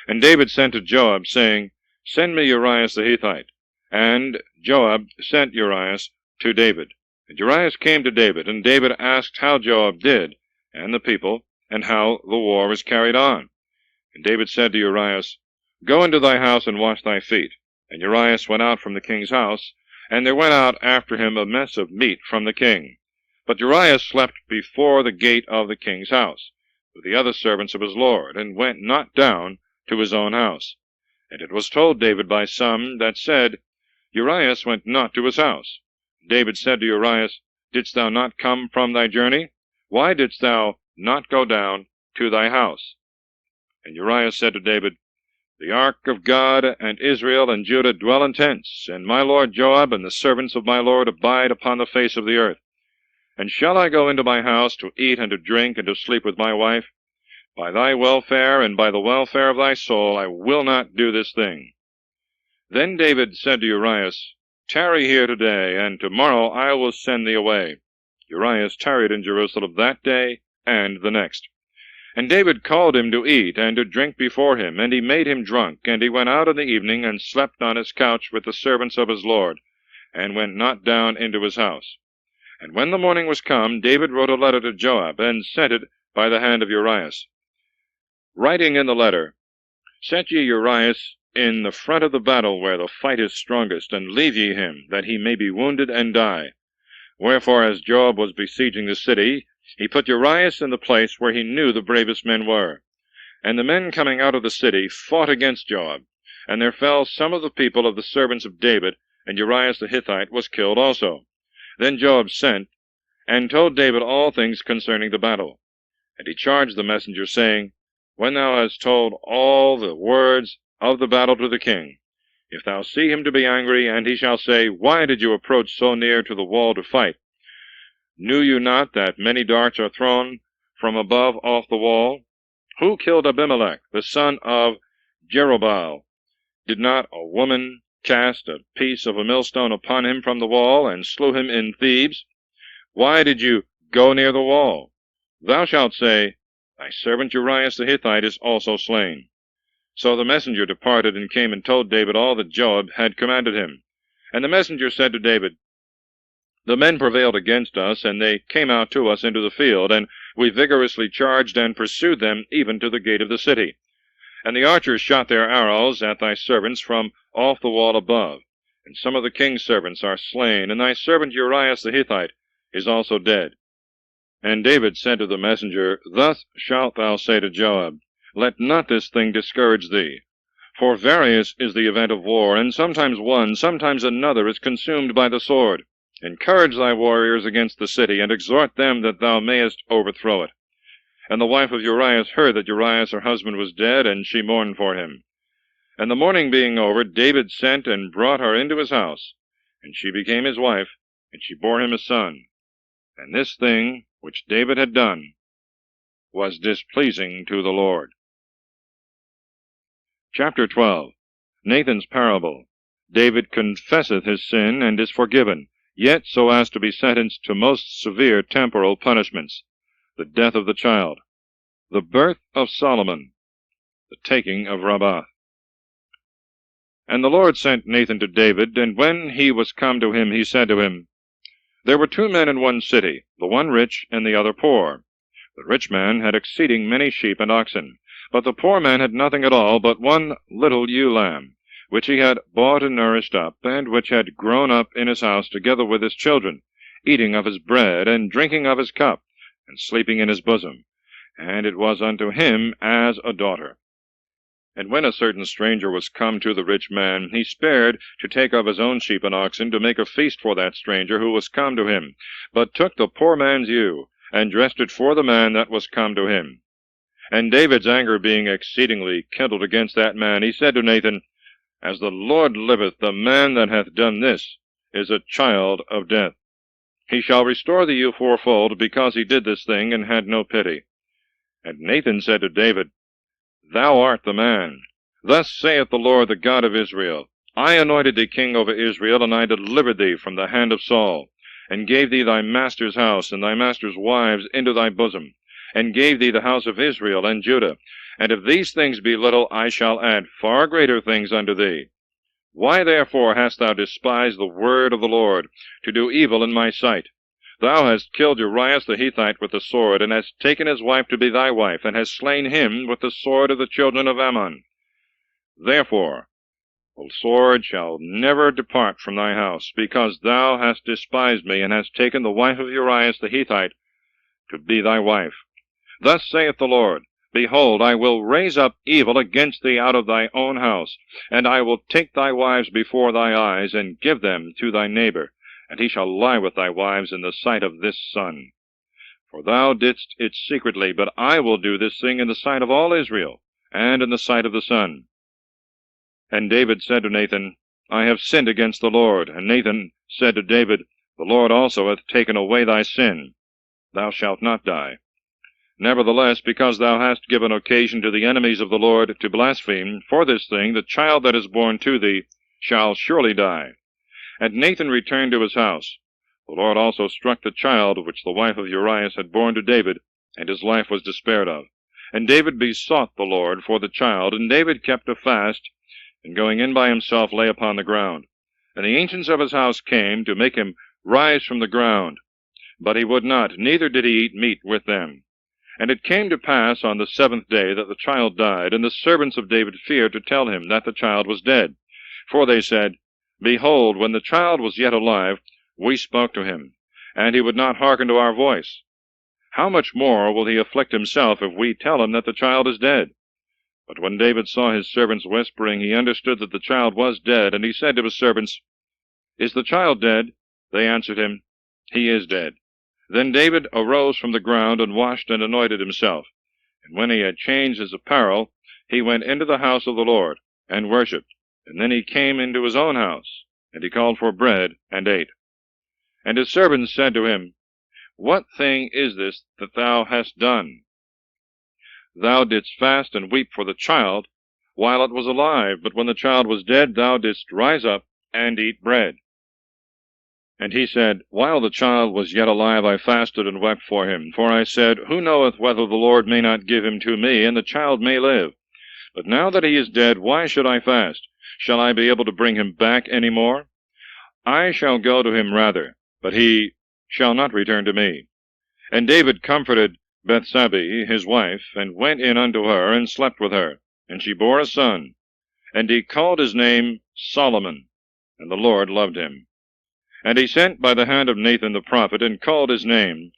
And David sent to Joab, saying, Send me Urias the Hittite. And Joab sent Urias to David. And Urias came to David, and David asked how Joab did, and the people, and how the war was carried on. And David said to Urias, Go into thy house and wash thy feet. And Urias went out from the king's house, and there went out after him a mess of meat from the king. But Urias slept before the gate of the king's house, with the other servants of his lord, and went not down to his own house. And it was told David by some that said, Urias went not to his house. David said to Urias, Didst thou not come from thy journey? Why didst thou not go down to thy house? And Urias said to David, The ark of God and Israel and Judah dwell in tents, and my lord Joab and the servants of my lord abide upon the face of the earth. And shall I go into my house to eat and to drink and to sleep with my wife? By thy welfare and by the welfare of thy soul I will not do this thing. Then David said to Urias, Tarry here today, and tomorrow I will send thee away. Urias tarried in Jerusalem that day and the next. And David called him to eat and to drink before him, and he made him drunk. And he went out in the evening, and slept on his couch with the servants of his lord, and went not down into his house. And when the morning was come, David wrote a letter to Joab, and sent it by the hand of Urias, writing in the letter, Set ye Urias in the front of the battle where the fight is strongest, and leave ye him, that he may be wounded and die. Wherefore, as Joab was besieging the city, he put Urias in the place where he knew the bravest men were. And the men coming out of the city fought against Joab, and there fell some of the people of the servants of David, and Urias the Hittite was killed also. Then Joab sent, and told David all things concerning the battle. And he charged the messenger, saying, When thou hast told all the words of the battle to the king, if thou see him to be angry, and he shall say, Why did you approach so near to the wall to fight? Knew you not that many darts are thrown from above off the wall? Who killed Abimelech, the son of Jerubbaal? Did not a woman cast a piece of a millstone upon him from the wall, and slew him in Thebes? Why did you go near the wall? Thou shalt say, Thy servant Urias the Hittite is also slain. So the messenger departed, and came and told David all that Joab had commanded him. And the messenger said to David, The men prevailed against us, and they came out to us into the field, and we vigorously charged and pursued them even to the gate of the city. And the archers shot their arrows at thy servants from off the wall above, and some of the king's servants are slain, and thy servant Urias the Hittite is also dead. And David said to the messenger, Thus shalt thou say to Joab, Let not this thing discourage thee. For various is the event of war, and sometimes one, sometimes another is consumed by the sword. Encourage thy warriors against the city, and exhort them that thou mayest overthrow it. And the wife of Urias heard that Urias her husband was dead, and she mourned for him. And the mourning being over, David sent and brought her into his house, and she became his wife, and she bore him a son. And this thing which David had done was displeasing to the Lord. Chapter 12. Nathan's parable. David confesseth his sin, and is forgiven, yet so as to be sentenced to most severe temporal punishments. The death of the child. The birth of Solomon. The taking of Rabbah. And the Lord sent Nathan to David, and when he was come to him, he said to him, There were 2 men in one city, the one rich and the other poor. The rich man had exceeding many sheep and oxen, but the poor man had nothing at all but one little ewe lamb, which he had bought and nourished up, and which had grown up in his house together with his children, eating of his bread, and drinking of his cup, and sleeping in his bosom. And it was unto him as a daughter. And when a certain stranger was come to the rich man, he spared to take of his own sheep and oxen, to make a feast for that stranger who was come to him, but took the poor man's ewe, and dressed it for the man that was come to him. And David's anger being exceedingly kindled against that man, he said to Nathan, As the Lord liveth, the man that hath done this is a child of death. He shall restore the ewe fourfold, because he did this thing, and had no pity. And Nathan said to David, Thou art the man. Thus saith the Lord, the God of Israel, I anointed thee king over Israel, and I delivered thee from the hand of Saul, and gave thee thy master's house, and thy master's wives into thy bosom, and gave thee the house of Israel and Judah. And if these things be little, I shall add far greater things unto thee. Why therefore hast thou despised the word of the Lord, to do evil in my sight? Thou hast killed Urias the Hittite with the sword, and hast taken his wife to be thy wife, and hast slain him with the sword of the children of Ammon. Therefore the sword shall never depart from thy house, because thou hast despised me, and hast taken the wife of Urias the Hittite to be thy wife. Thus saith the Lord, Behold, I will raise up evil against thee out of thy own house, and I will take thy wives before thy eyes, and give them to thy neighbor, and he shall lie with thy wives in the sight of this sun. For thou didst it secretly, but I will do this thing in the sight of all Israel, and in the sight of the sun. And David said to Nathan, I have sinned against the Lord. And Nathan said to David, The Lord also hath taken away thy sin. Thou shalt not die. Nevertheless, because thou hast given occasion to the enemies of the Lord to blaspheme, for this thing the child that is born to thee shall surely die. And Nathan returned to his house. The Lord also struck the child which the wife of Urias had borne to David, and his life was despaired of. And David besought the Lord for the child, and David kept a fast, and going in by himself lay upon the ground. And the ancients of his house came to make him rise from the ground. But he would not, neither did he eat meat with them. And it came to pass on the 7th day that the child died, and the servants of David feared to tell him that the child was dead. For they said, Behold, when the child was yet alive, we spoke to him, and he would not hearken to our voice. How much more will he afflict himself if we tell him that the child is dead? But when David saw his servants whispering, he understood that the child was dead, and he said to his servants, Is the child dead? They answered him, He is dead. Then David arose from the ground, and washed and anointed himself. And when he had changed his apparel, he went into the house of the Lord, and worshipped. And then he came into his own house, and he called for bread, and ate. And his servants said to him, What thing is this that thou hast done? Thou didst fast and weep for the child while it was alive, but when the child was dead, thou didst rise up and eat bread. And he said, While the child was yet alive, I fasted and wept for him. For I said, Who knoweth whether the Lord may not give him to me, and the child may live? But now that he is dead, why should I fast? Shall I be able to bring him back any more? I shall go to him rather, but he shall not return to me. And David comforted Bethsabee, his wife, and went in unto her, and slept with her. And she bore a son. And he called his name Solomon, and the Lord loved him. And he sent by the hand of Nathan the prophet, and called his name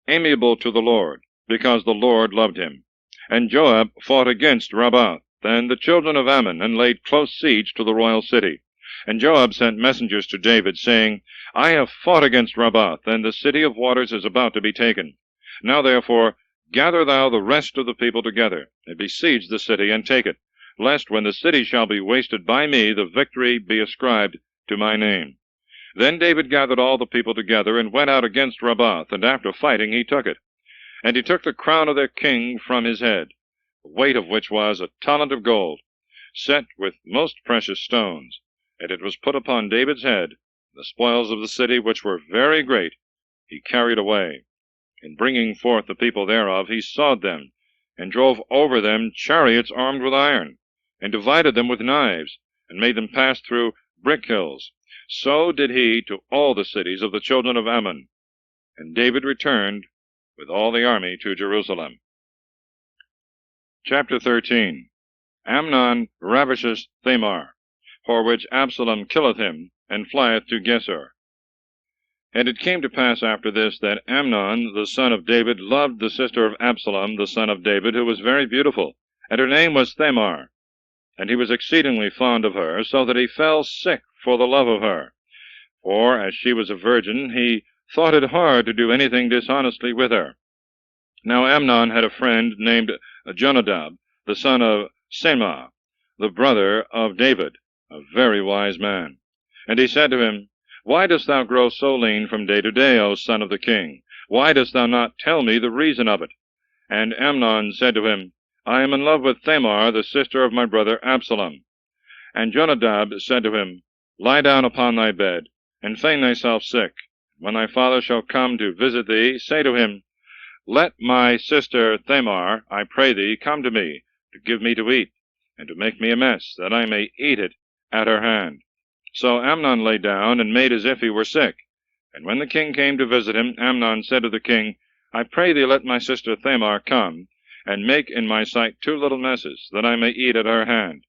Amiable to the Lord, because the Lord loved him. And Joab fought against Rabbah, and the children of Ammon, and laid close siege to the royal city. And Joab sent messengers to David, saying, I have fought against Rabbath, and the city of waters is about to be taken. Now therefore gather thou the rest of the people together, and besiege the city, and take it, lest when the city shall be wasted by me, the victory be ascribed to my name. Then David gathered all the people together, and went out against Rabbath, and after fighting he took it. And he took the crown of their king from his head, the weight of which was a talent of gold, set with most precious stones, and it was put upon David's head. The spoils of the city, which were very great, he carried away. In bringing forth the people thereof, he sawed them, and drove over them chariots armed with iron, and divided them with knives, and made them pass through brick hills. So did he to all the cities of the children of Ammon. And David returned with all the army to Jerusalem. Chapter 13. Amnon ravisheth Thamar, for which Absalom killeth him, and flieth to Gesur. And it came to pass after this, that Amnon the son of David loved the sister of Absalom the son of David, who was very beautiful, and her name was Thamar. And he was exceedingly fond of her, so that he fell sick for the love of her. For as she was a virgin, he thought it hard to do anything dishonestly with her. Now Amnon had a friend named Jonadab, the son of Semah, the brother of David, a very wise man. And he said to him, Why dost thou grow so lean from day to day, O son of the king? Why dost thou not tell me the reason of it? And Amnon said to him, I am in love with Thamar, the sister of my brother Absalom. And Jonadab said to him, Lie down upon thy bed, and feign thyself sick. When thy father shall come to visit thee, say to him, Let my sister Thamar, I pray thee, come to me, to give me to eat, and to make me a mess, that I may eat it at her hand. So Amnon lay down, and made as if he were sick. And when the king came to visit him, Amnon said to the king, I pray thee, let my sister Thamar come, and make in my sight 2 little messes, that I may eat at her hand.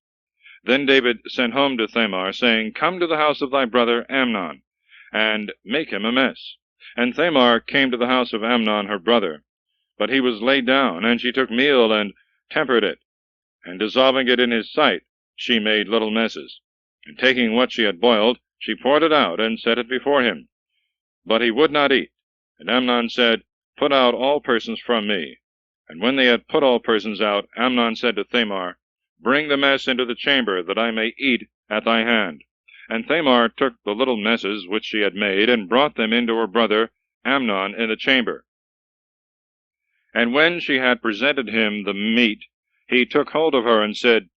Then David sent home to Thamar, saying, Come to the house of thy brother Amnon, and make him a mess. And Thamar came to the house of Amnon her brother. But he was laid down, and she took meal and tempered it, and dissolving it in his sight, she made little messes. And taking what she had boiled, she poured it out, and set it before him. But he would not eat. And Amnon said, Put out all persons from me. And when they had put all persons out, Amnon said to Thamar, Bring the mess into the chamber, that I may eat at thy hand. And Thamar took the little messes which she had made, and brought them into her brother Amnon in the chamber. And when she had presented him the meat, he took hold of her, and said,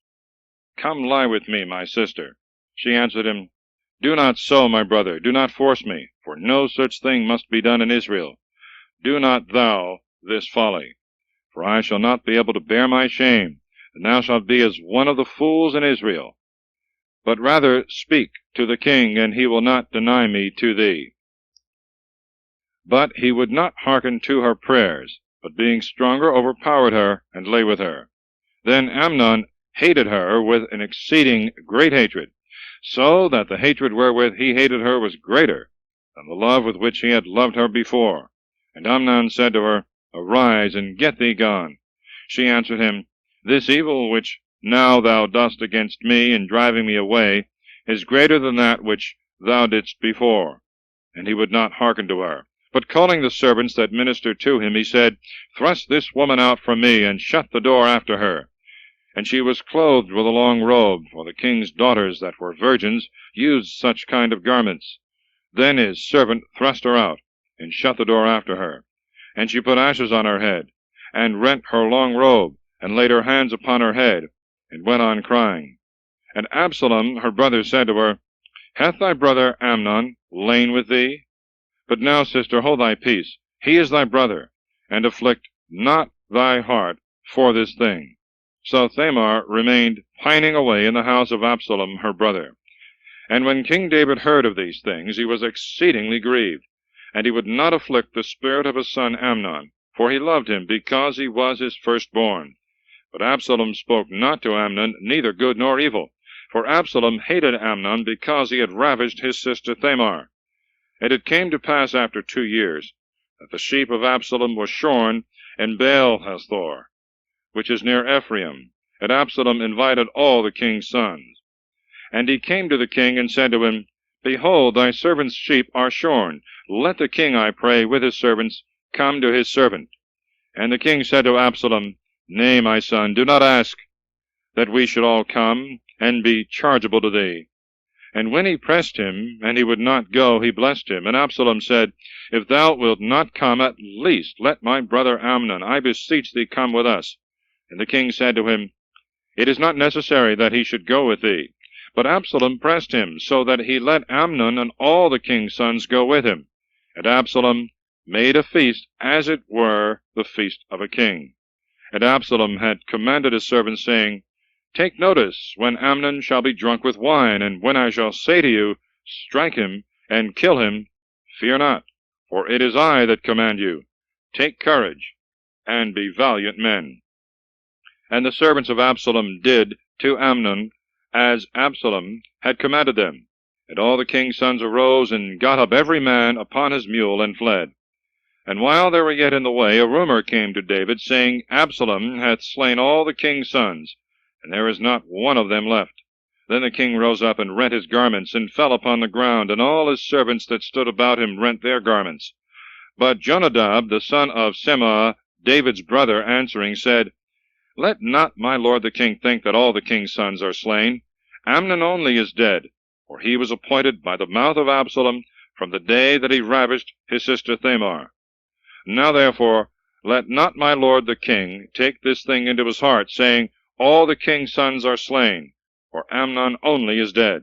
Come lie with me, my sister. She answered him, Do not so, my brother, do not force me, for no such thing must be done in Israel. Do not thou this folly, for I shall not be able to bear my shame, and thou shalt be as one of the fools in Israel. But rather speak to the king, and he will not deny me to thee. But he would not hearken to her prayers, but being stronger overpowered her, and lay with her. Then Amnon hated her with an exceeding great hatred, so that the hatred wherewith he hated her was greater than the love with which he had loved her before. And Amnon said to her, Arise, and get thee gone. She answered him, This evil which now thou dost against me in driving me away is greater than that which thou didst before. And he would not hearken to her. But calling the servants that ministered to him, he said, Thrust this woman out from me, and shut the door after her. And she was clothed with a long robe, for the king's daughters that were virgins used such kind of garments. Then his servant thrust her out, and shut the door after her. And she put ashes on her head, and rent her long robe, and laid her hands upon her head, and went on crying. And Absalom her brother said to her, Hath thy brother Amnon lain with thee? But now, sister, hold thy peace. He is thy brother, and afflict not thy heart for this thing. So Thamar remained pining away in the house of Absalom her brother. And when King David heard of these things, he was exceedingly grieved, and he would not afflict the spirit of his son Amnon, for he loved him, because he was his firstborn. But Absalom spoke not to Amnon, neither good nor evil, for Absalom hated Amnon, because he had ravished his sister Thamar. And it came to pass after 2 years, that the sheep of Absalom were shorn in Baal-Hasthor, which is near Ephraim, and Absalom invited all the king's sons. And he came to the king, and said to him, Behold, thy servant's sheep are shorn. Let the king, I pray, with his servants, come to his servant. And the king said to Absalom, Nay, my son, do not ask that we should all come, and be chargeable to thee. And when he pressed him, and he would not go, he blessed him. And Absalom said, If thou wilt not come, at least let my brother Amnon, I beseech thee, come with us. And the king said to him, It is not necessary that he should go with thee. But Absalom pressed him, so that he let Amnon and all the king's sons go with him. And Absalom made a feast, as it were the feast of a king. And Absalom had commanded his servants, saying, Take notice when Amnon shall be drunk with wine, and when I shall say to you, Strike him, and kill him, fear not, for it is I that command you. Take courage, and be valiant men. And the servants of Absalom did to Amnon as Absalom had commanded them. And all the king's sons arose, and got up every man upon his mule, and fled. And while they were yet in the way, a rumor came to David, saying, Absalom hath slain all the king's sons, and there is not one of them left. Then the king rose up, and rent his garments, and fell upon the ground, and all his servants that stood about him rent their garments. But Jonadab, the son of Shema, David's brother, answering, said, Let not my lord the king think that all the king's sons are slain. Amnon only is dead, for he was appointed by the mouth of Absalom from the day that he ravished his sister Thamar. Now therefore, let not my lord the king take this thing into his heart, saying, All the king's sons are slain, for Amnon only is dead.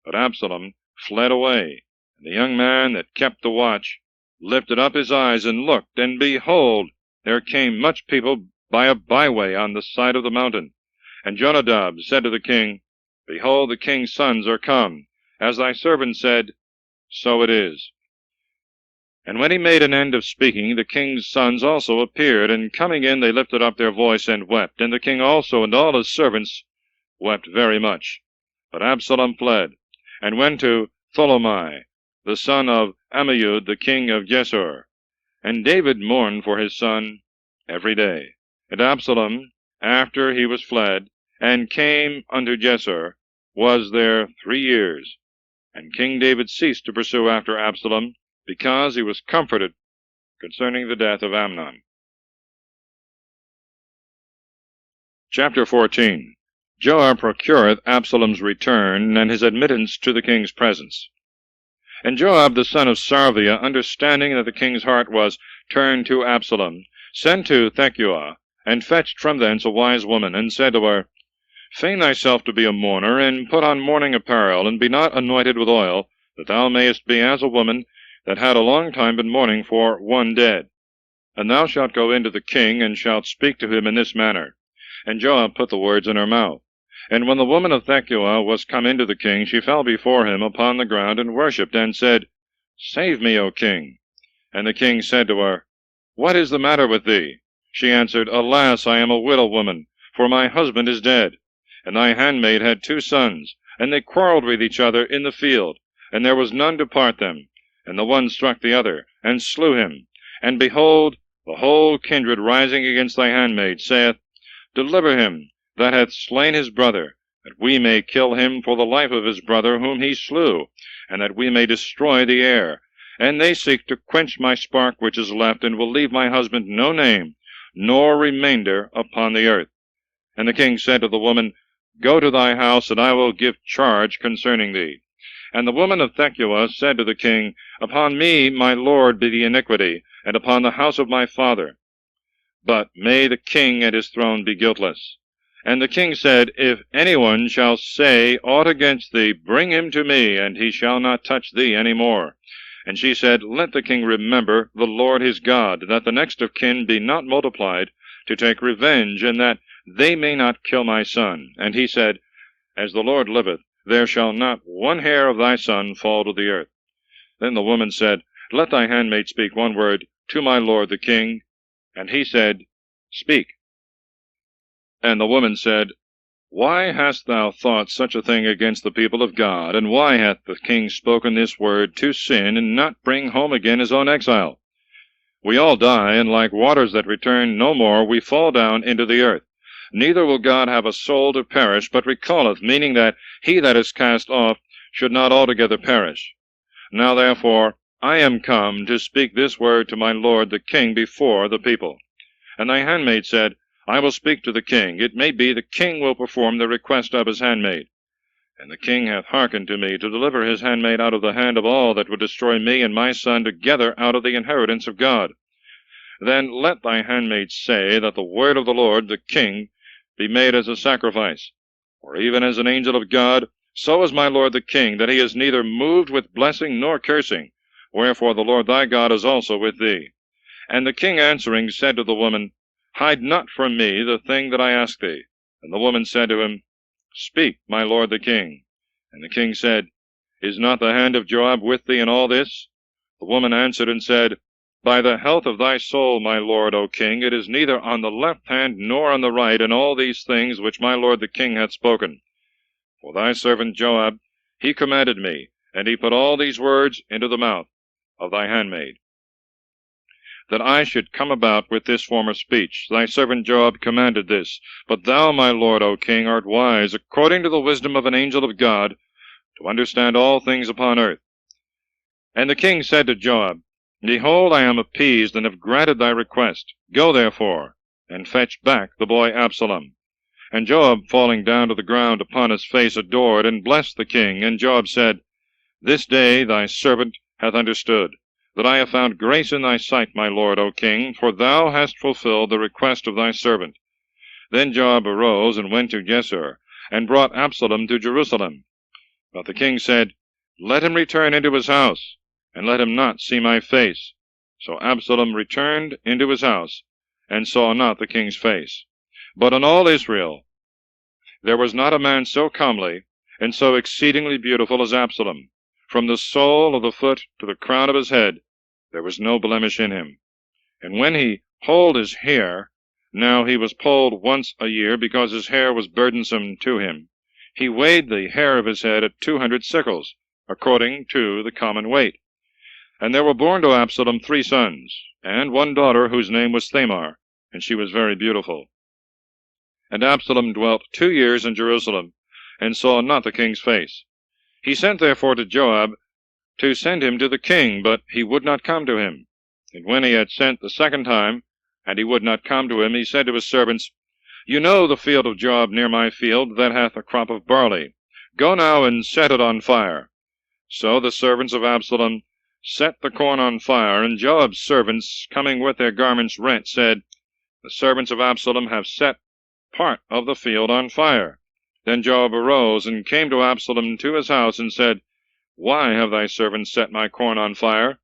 But Absalom fled away, and the young man that kept the watch lifted up his eyes and looked, and behold, there came much people by a byway on the side of the mountain. And Jonadab said to the king, Behold, the king's sons are come. As thy servant said, so it is. And when he made an end of speaking, the king's sons also appeared, and coming in they lifted up their voice and wept. And the king also and all his servants wept very much. But Absalom fled, and went to Tholomai, the son of Ammiud, the king of Geshur. And David mourned for his son every day. And Absalom, after he was fled, and came unto Geshur, was there 3 years. And King David ceased to pursue after Absalom, because he was comforted concerning the death of Amnon. Chapter 14. Joab procureth Absalom's return, and his admittance to the king's presence. And Joab the son of Sarvia, understanding that the king's heart was turned to Absalom, sent to Thecua, and fetched from thence a wise woman, and said to her, Feign thyself to be a mourner, and put on mourning apparel, and be not anointed with oil, that thou mayest be as a woman that had a long time been mourning for one dead. And thou shalt go in to the king, and shalt speak to him in this manner. And Joab put the words in her mouth. And when the woman of Thecua was come into the king, she fell before him upon the ground, and worshipped, and said, Save me, O king. And the king said to her, What is the matter with thee? She answered, Alas, I am a widow woman, for my husband is dead. And thy handmaid had 2 sons, and they quarrelled with each other in the field, and there was none to part them. And the one struck the other, and slew him. And behold, the whole kindred rising against thy handmaid saith, Deliver him that hath slain his brother, that we may kill him for the life of his brother whom he slew, and that we may destroy the heir. And they seek to quench my spark which is left, and will leave my husband no name, nor remainder upon the earth. And the king said to the woman, Go to thy house, and I will give charge concerning thee. And the woman of Thecua said to the king, Upon me, my lord, be the iniquity, and upon the house of my father. But may the king and his throne be guiltless. And the king said, If anyone shall say aught against thee, bring him to me, and he shall not touch thee any more. And she said, Let the king remember the Lord his God, that the next of kin be not multiplied, to take revenge, and that they may not kill my son. And he said, As the Lord liveth, there shall not one hair of thy son fall to the earth. Then the woman said, Let thy handmaid speak one word to my lord the king. And he said, Speak. And the woman said, Why hast thou thought such a thing against the people of God? And why hath the king spoken this word to sin, and not bring home again his own exile? We all die, and like waters that return no more, we fall down into the earth. Neither will God have a soul to perish, but recalleth, meaning that he that is cast off should not altogether perish. Now therefore I am come to speak this word to my lord the king before the people. And thy handmaid said, I will speak to the king. It may be the king will perform the request of his handmaid. And the king hath hearkened to me, to deliver his handmaid out of the hand of all that would destroy me and my son together out of the inheritance of God. Then let thy handmaid say that the word of the Lord the king be made as a sacrifice. For even as an angel of God, so is my lord the king, that he is neither moved with blessing nor cursing. Wherefore the Lord thy God is also with thee. And the king answering said to the woman, Hide not from me the thing that I ask thee. And the woman said to him, Speak, my lord the king. And the king said, Is not the hand of Joab with thee in all this? The woman answered and said, By the health of thy soul, my lord, O king, it is neither on the left hand nor on the right in all these things which my lord the king hath spoken. For thy servant Joab, he commanded me, and he put all these words into the mouth of thy handmaid, that I should come about with this former speech. Thy servant Joab commanded this. But thou, my lord, O king, art wise, according to the wisdom of an angel of God, to understand all things upon earth. And the king said to Joab, Behold, I am appeased, and have granted thy request. Go, therefore, and fetch back the boy Absalom. And Joab, falling down to the ground upon his face, adored, and blessed the king. And Joab said, This day thy servant hath understood, that I have found grace in thy sight, my lord, O king, for thou hast fulfilled the request of thy servant. Then Joab arose, and went to Geshur, and brought Absalom to Jerusalem. But the king said, Let him return into his house, and let him not see my face. So Absalom returned into his house, and saw not the king's face. But in all Israel there was not a man so comely and so exceedingly beautiful as Absalom. From the sole of the foot to the crown of his head there was no blemish in him. And when he polled his hair, now he was polled once a year, because his hair was burdensome to him, he weighed the hair of his head at 200 sickles, according to the common weight. And there were born to Absalom 3 sons, and 1 daughter, whose name was Thamar, and she was very beautiful. And Absalom dwelt 2 years in Jerusalem, and saw not the king's face. He sent therefore to Joab to send him to the king, but he would not come to him. And when he had sent the second time, and he would not come to him, he said to his servants, You know the field of Joab near my field, that hath a crop of barley. Go now and set it on fire. So the servants of Absalom set the corn on fire, and Joab's servants, coming with their garments rent, said, The servants of Absalom have set part of the field on fire. Then Joab arose, and came to Absalom to his house, and said, Why have thy servants set my corn on fire?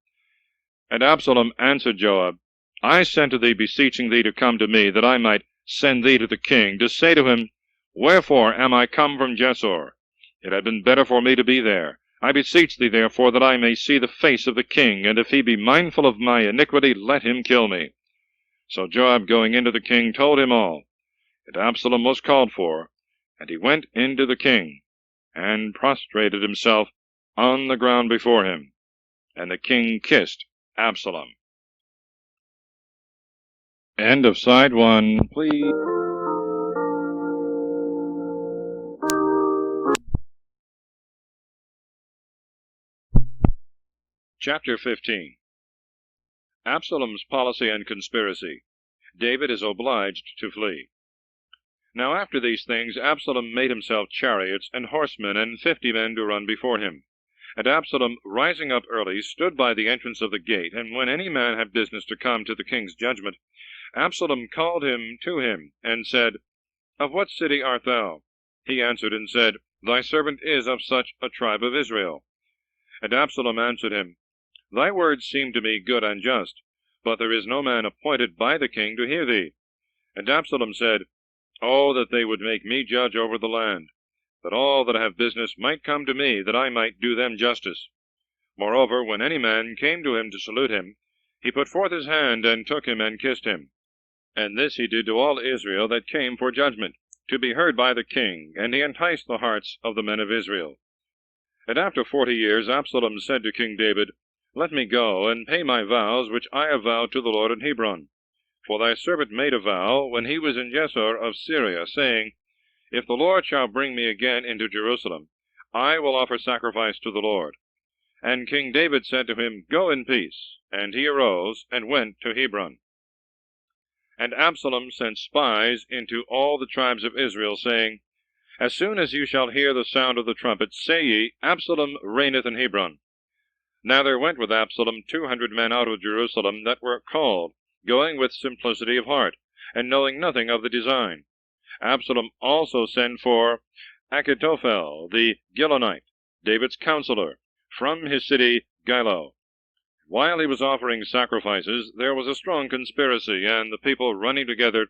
And Absalom answered Joab, I sent to thee, beseeching thee to come to me, that I might send thee to the king, to say to him, Wherefore am I come from Geshur? It had been better for me to be there. I beseech thee, therefore, that I may see the face of the king, and if he be mindful of my iniquity, let him kill me. So Joab, going into the king, told him all. And Absalom was called for, and he went into the king, and prostrated himself on the ground before him. And the king kissed Absalom. End of side 1, please. Chapter 15. Absalom's policy and conspiracy. David is obliged to flee. Now after these things Absalom made himself chariots and horsemen, and 50 men to run before him. And Absalom, rising up early, stood by the entrance of the gate, and when any man had business to come to the king's judgment, Absalom called him to him, and said, Of what city art thou? He answered and said, Thy servant is of such a tribe of Israel. And Absalom answered him, Thy words seem to me good and just, but there is no man appointed by the king to hear thee. And Absalom said, Oh, that they would make me judge over the land, that all that have business might come to me, that I might do them justice. Moreover, when any man came to him to salute him, he put forth his hand, and took him, and kissed him. And this he did to all Israel that came for judgment, to be heard by the king, and he enticed the hearts of the men of Israel. And after 40 years Absalom said to King David, Let me go, and pay my vows which I have vowed to the Lord in Hebron. For thy servant made a vow, when he was in Jezreel of Syria, saying, If the Lord shall bring me again into Jerusalem, I will offer sacrifice to the Lord. And King David said to him, Go in peace. And he arose, and went to Hebron. And Absalom sent spies into all the tribes of Israel, saying, As soon as you shall hear the sound of the trumpet, say ye, Absalom reigneth in Hebron. Now there went with Absalom 200 men out of Jerusalem that were called, going with simplicity of heart, and knowing nothing of the design. Absalom also sent for Achitophel the Gilonite, David's counselor, from his city Gilo. While he was offering sacrifices, there was a strong conspiracy, and the people running together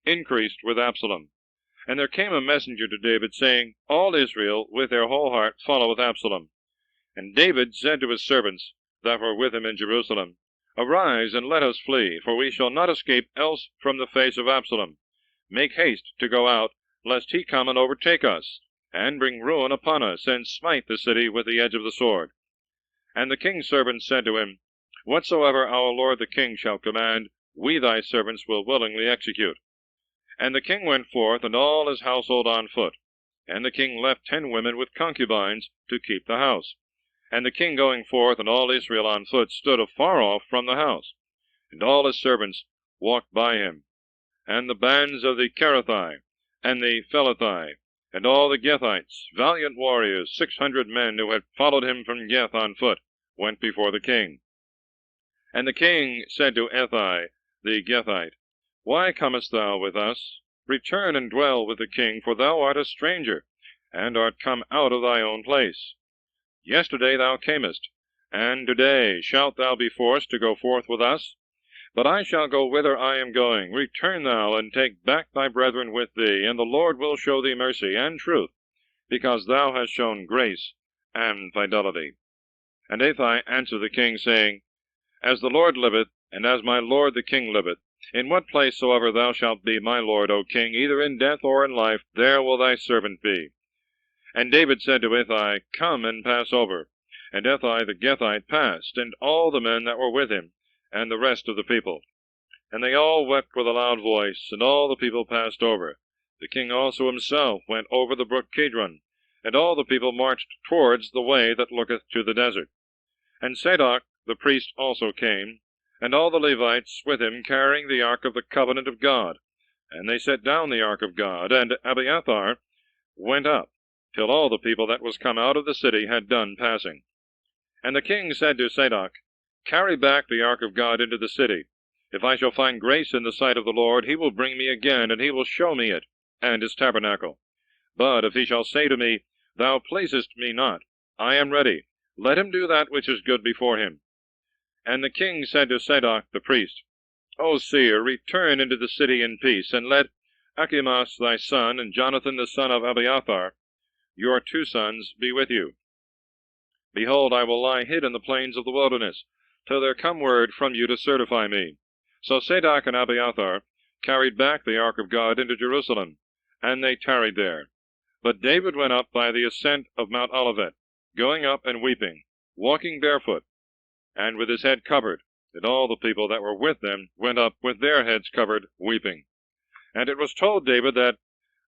increased with Absalom. And there came a messenger to David, saying, All Israel with their whole heart followeth Absalom. And David said to his servants that were with him in Jerusalem, Arise, and let us flee, for we shall not escape else from the face of Absalom. Make haste to go out, lest he come and overtake us, and bring ruin upon us, and smite the city with the edge of the sword. And the king's servants said to him, Whatsoever our lord the king shall command, we thy servants will willingly execute. And the king went forth, and all his household on foot. And the king left 10 women with concubines to keep the house. And the king going forth, and all Israel on foot, stood afar off from the house. And all his servants walked by him. And the bands of the Cherethites, and the Phelathi, and all the Gethites, valiant warriors, 600 men who had followed him from Geth on foot, went before the king. And the king said to Ethi the Gethite, Why comest thou with us? Return and dwell with the king, for thou art a stranger, and art come out of thy own place. Yesterday thou camest, and today shalt thou be forced to go forth with us? But I shall go whither I am going. Return thou, and take back thy brethren with thee, and the Lord will show thee mercy and truth, because thou hast shown grace and fidelity. And Ethi answered the king, saying, As the Lord liveth, and as my lord the king liveth, in what place soever thou shalt be my lord, O king, either in death or in life, there will thy servant be. And David said to Ethi, Come and pass over. And Ethi the Gethite passed, and all the men that were with him, and the rest of the people. And they all wept with a loud voice, and all the people passed over. The king also himself went over the brook Kidron, and all the people marched towards the way that looketh to the desert. And Zadok the priest also came, and all the Levites with him, carrying the ark of the covenant of God. And they set down the ark of God, and Abiathar went up, till all the people that was come out of the city had done passing. And the king said to Zadok, Carry back the ark of God into the city. If I shall find grace in the sight of the Lord, he will bring me again, and he will show me it, and his tabernacle. But if he shall say to me, Thou pleasest me not, I am ready. Let him do that which is good before him. And the king said to Zadok the priest, O seer, return into the city in peace, and let Achimaas thy son, and Jonathan the son of Abiathar, your 2 sons, be with you. Behold, I will lie hid in the plains of the wilderness, till there come word from you to certify me. So Zadok and Abiathar carried back the ark of God into Jerusalem, and they tarried there. But David went up by the ascent of Mount Olivet, going up and weeping, walking barefoot, and with his head covered, and all the people that were with them went up with their heads covered, weeping. And it was told David that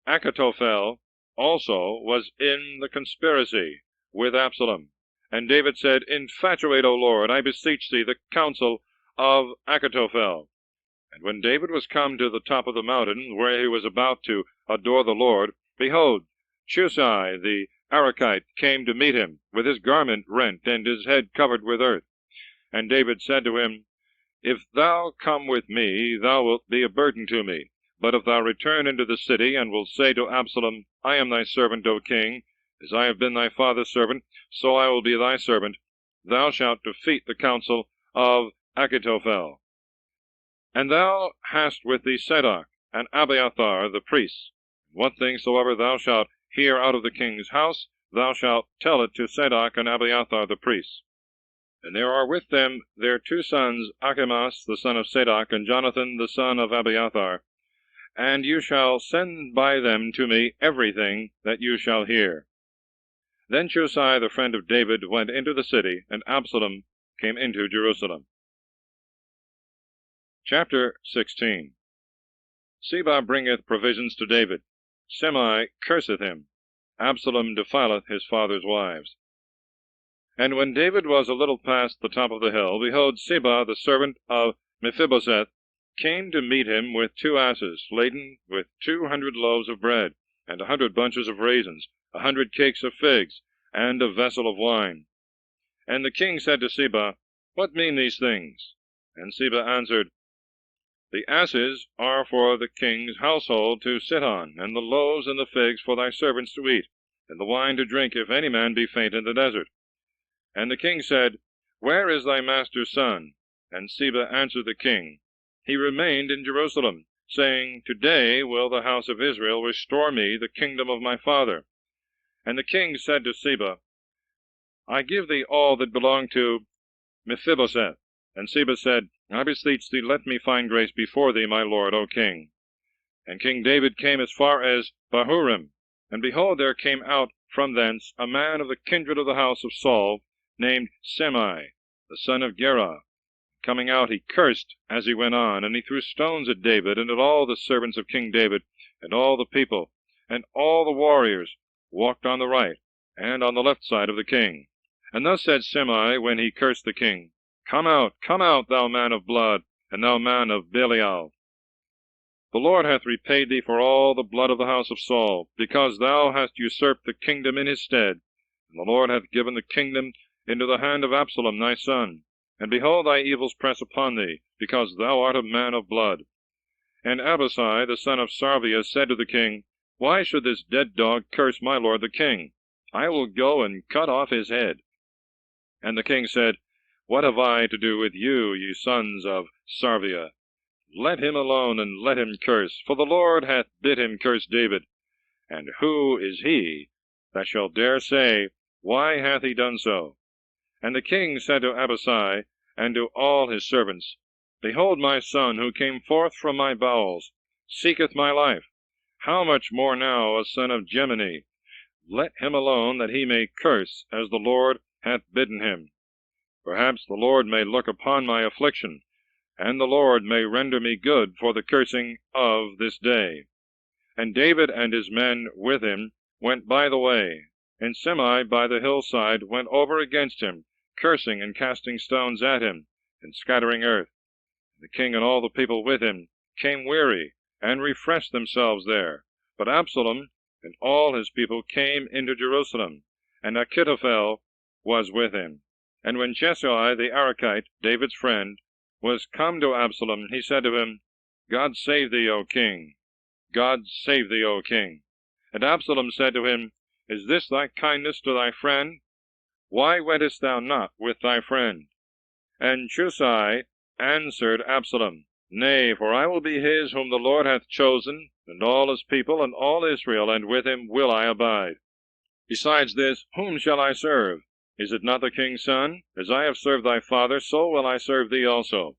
Achitophel also was in the conspiracy with Absalom. And David said, Infatuate, O Lord, I beseech thee, the counsel of Achitophel. And when David was come to the top of the mountain, where he was about to adore the Lord, behold, Shusai the Arachite came to meet him, with his garment rent, and his head covered with earth. And David said to him, If thou come with me, thou wilt be a burden to me. But if thou return into the city, and wilt say to Absalom, I am thy servant, O king, as I have been thy father's servant, so I will be thy servant, thou shalt defeat the counsel of Achitophel. And thou hast with thee Zadok and Abiathar the priests. What thing soever thou shalt hear out of the king's house, thou shalt tell it to Zadok and Abiathar the priests. And there are with them their 2 sons, Achimaas the son of Zadok, and Jonathan the son of Abiathar. And you shall send by them to me everything that you shall hear. Then Shusai the friend of David went into the city, and Absalom came into Jerusalem. Chapter 16. Seba bringeth provisions to David. Shimei curseth him. Absalom defileth his father's wives. And when David was a little past the top of the hill, behold, Seba, the servant of Mephibosheth, came to meet him with 2 asses, laden with 200 loaves of bread, and 100 bunches of raisins, 100 cakes of figs, and a vessel of wine. And the king said to Seba, What mean these things? And Seba answered, The asses are for the king's household to sit on, and the loaves and the figs for thy servants to eat, and the wine to drink, if any man be faint in the desert. And the king said, Where is thy master's son? And Seba answered the king, He remained in Jerusalem, saying, Today will the house of Israel restore me the kingdom of my father. And the king said to Seba, I give thee all that belonged to Mephibosheth. And Seba said, I beseech thee, let me find grace before thee, my lord, O king. And King David came as far as Bahurim. And behold, there came out from thence a man of the kindred of the house of Saul, named Shimei, the son of Gera. Coming out, he cursed as he went on, and he threw stones at David, and at all the servants of King David, and all the people, and all the warriors walked on the right and on the left side of the king. And thus said Shimei when he cursed the king, Come out, thou man of blood, and thou man of Belial. The Lord hath repaid thee for all the blood of the house of Saul, because thou hast usurped the kingdom in his stead. And the Lord hath given the kingdom into the hand of Absalom thy son. And behold, thy evils press upon thee, because thou art a man of blood. And Abishai the son of Sarvius said to the king, Why should this dead dog curse my lord the king? I will go and cut off his head. And the king said, What have I to do with you, ye sons of Sarvia? Let him alone, and let him curse, for the Lord hath bid him curse David. And who is he that shall dare say, Why hath he done so? And the king said to Abishai and to all his servants, Behold, my son, who came forth from my bowels, seeketh my life. How much more now a son of Gemini? Let him alone, that he may curse, as the Lord hath bidden him. Perhaps the Lord may look upon my affliction, and the Lord may render me good for the cursing of this day. And David and his men with him went by the way, and Shimei by the hillside went over against him, cursing and casting stones at him, and scattering earth. The king and all the people with him came weary, and refreshed themselves there. But Absalom and all his people came into Jerusalem, and Achitophel was with him. And when Jeshai the Arachite, David's friend, was come to Absalom, he said to him, God save thee, O king! God save thee, O king! And Absalom said to him, Is this thy kindness to thy friend? Why wentest thou not with thy friend? And Shusai answered Absalom, Nay, for I will be his whom the Lord hath chosen, and all his people, and all Israel, and with him will I abide. Besides this, whom shall I serve? Is it not the king's son? As I have served thy father, so will I serve thee also.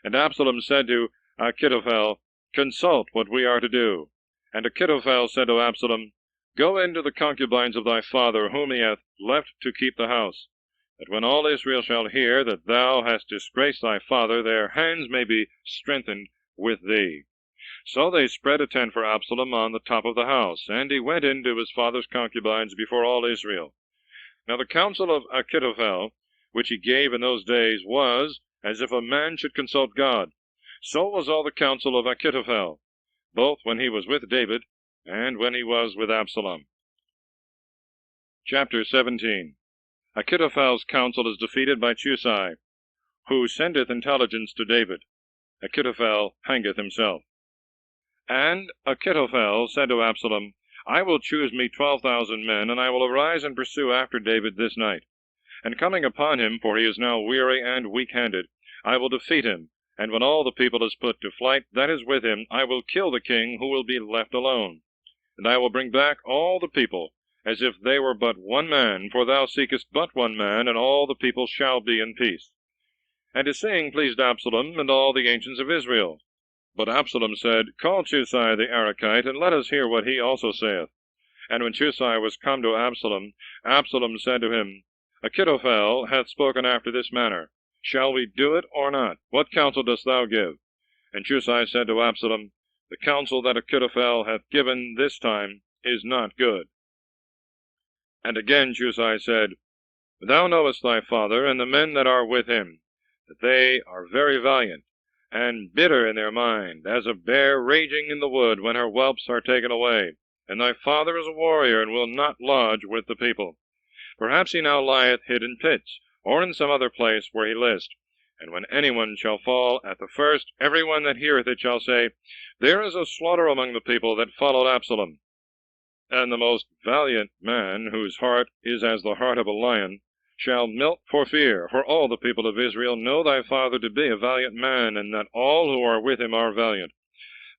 And Absalom said to Achitophel, Consult what we are to do. And Achitophel said to Absalom, Go into the concubines of thy father, whom he hath left to keep the house, that when all Israel shall hear that thou hast disgraced thy father, their hands may be strengthened with thee. So they spread a tent for Absalom on the top of the house, and he went into his father's concubines before all Israel. Now the counsel of Achitophel, which he gave in those days, was as if a man should consult God. So was all the counsel of Achitophel, both when he was with David, and when he was with Absalom. Chapter 17. Achitophel's counsel is defeated by Shusai, who sendeth intelligence to David. Achitophel hangeth himself. And Achitophel said to Absalom, I will choose me 12,000 men, and I will arise and pursue after David this night. And coming upon him, for he is now weary and weak-handed, I will defeat him, and when all the people is put to flight that is with him, I will kill the king, who will be left alone. And I will bring back all the people, as if they were but one man, for thou seekest but one man, and all the people shall be in peace. And his saying pleased Absalom and all the ancients of Israel. But Absalom said, Call Shusai the Arachite, and let us hear what he also saith. And when Shusai was come to Absalom, Absalom said to him, Achitophel hath spoken after this manner. Shall we do it or not? What counsel dost thou give? And Shusai said to Absalom, The counsel that Achitophel hath given this time is not good. And again Shusai said, Thou knowest thy father, and the men that are with him, that they are very valiant, and bitter in their mind, as a bear raging in the wood when her whelps are taken away. And thy father is a warrior, and will not lodge with the people. Perhaps he now lieth hid in pits, or in some other place where he list. And when any one shall fall at the first, every one that heareth it shall say, There is a slaughter among the people that followed Absalom. And the most valiant man, whose heart is as the heart of a lion, shall melt for fear, for all the people of Israel know thy father to be a valiant man, and that all who are with him are valiant.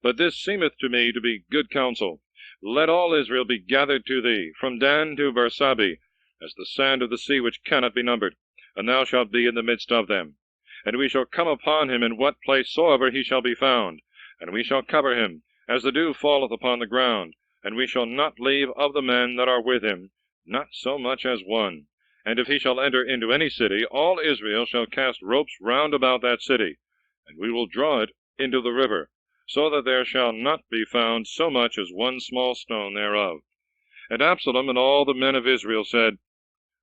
But this seemeth to me to be good counsel. Let all Israel be gathered to thee, from Dan to Bersabee, as the sand of the sea which cannot be numbered, and thou shalt be in the midst of them. And we shall come upon him in what place soever he shall be found, and we shall cover him, as the dew falleth upon the ground, and we shall not leave of the men that are with him, not so much as one. And if he shall enter into any city, all Israel shall cast ropes round about that city, and we will draw it into the river, so that there shall not be found so much as one small stone thereof. And Absalom and all the men of Israel said,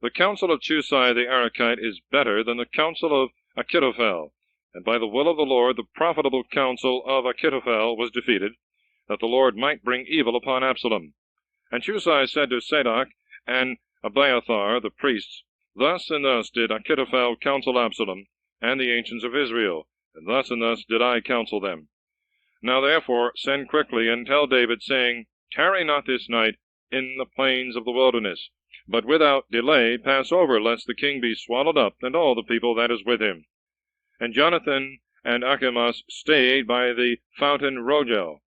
The counsel of Shusai the Arachite is better than the counsel of Achitophel. And by the will of the Lord the profitable counsel of Achitophel was defeated, that the Lord might bring evil upon Absalom. And Shusai said to Zadok and Abiathar the priests, Thus and thus did Achitophel counsel Absalom, and the ancients of Israel, and thus did I counsel them. Now therefore send quickly, and tell David, saying, Tarry not this night in the plains of the wilderness, but without delay pass over, lest the king be swallowed up, and all the people that is with him. And Jonathan and Achimaas stayed by the fountain Rogel.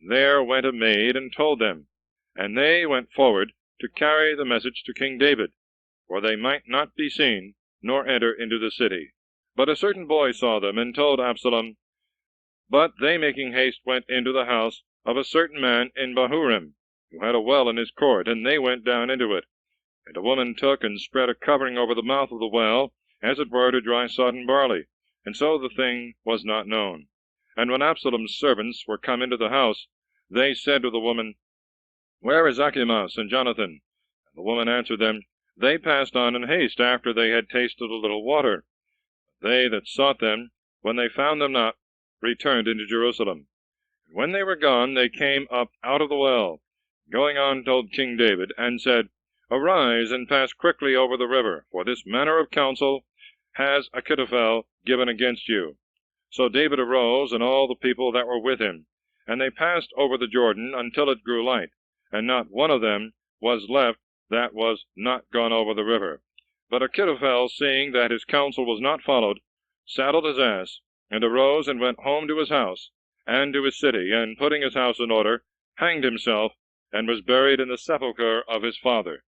There went a maid and told them, and they went forward to carry the message to King David, for they might not be seen, nor enter into the city. But a certain boy saw them, and told Absalom. But they, making haste, went into the house of a certain man in Bahurim, who had a well in his court, and they went down into it. And a woman took and spread a covering over the mouth of the well, as it were to dry sodden barley, and so the thing was not known. And when Absalom's servants were come into the house, they said to the woman, Where is Achimaas and Jonathan? And the woman answered them, They passed on in haste after they had tasted a little water. They that sought them, when they found them not, returned into Jerusalem. And when they were gone, they came up out of the well, going on told King David, and said, Arise, and pass quickly over the river, for this manner of counsel has Achitophel given against you. So David arose, and all the people that were with him, and they passed over the Jordan until it grew light, and not one of them was left that was not gone over the river. But Achitophel, seeing that his counsel was not followed, saddled his ass, and arose and went home to his house, and to his city, and putting his house in order, hanged himself, and was buried in the sepulchre of his father.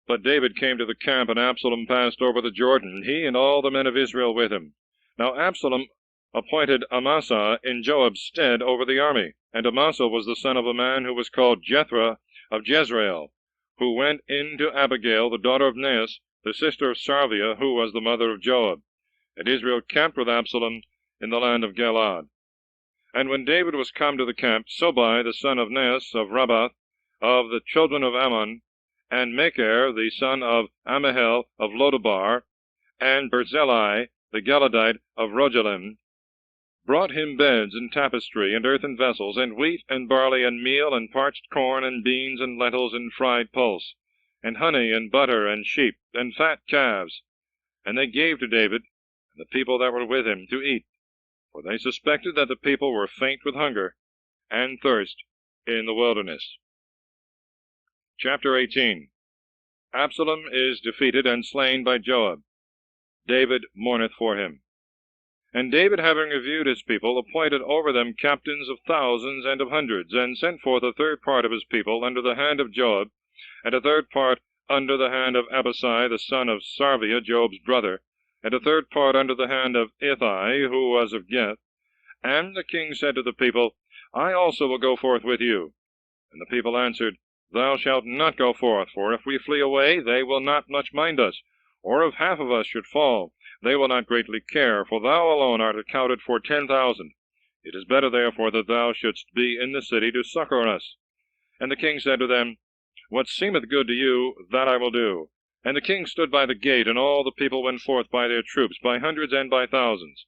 But David came to the camp, and Absalom passed over the Jordan, he and all the men of Israel with him. Now Absalom appointed Amasa in Joab's stead over the army, and Amasa was the son of a man who was called Jethro of Jezreel, who went in to Abigail, the daughter of Naas, the sister of Sarvia, who was the mother of Joab. And Israel camped with Absalom in the land of Galaad. And when David was come to the camp, Sobai, the son of Naas of Rabbath, of the children of Ammon, and Machir, the son of Ammiel of Lodabar, and Barzillai, the Galadite of Rogelim, brought him beds and tapestry, and earthen vessels, and wheat, and barley, and meal, and parched corn, and beans, and lentils, and fried pulse, and honey, and butter, and sheep, and fat calves. And they gave to David, and the people that were with him, to eat, for they suspected that the people were faint with hunger and thirst in the wilderness. Chapter 18. Absalom is defeated and slain by Joab. David mourneth for him. And David, having reviewed his people, appointed over them captains of thousands and of hundreds, and sent forth a third part of his people under the hand of Joab, and a third part under the hand of Abishai, the son of Sarvia, Joab's brother, and a third part under the hand of Ithai, who was of Geth. And the king said to the people, I also will go forth with you. And the people answered, Thou shalt not go forth, for if we flee away, they will not much mind us, or if half of us should fall, they will not greatly care, for thou alone art accounted for 10,000. It is better therefore that thou shouldst be in the city to succor us. And the king said to them, What seemeth good to you, that I will do. And the king stood by the gate, and all the people went forth by their troops, by hundreds and by thousands.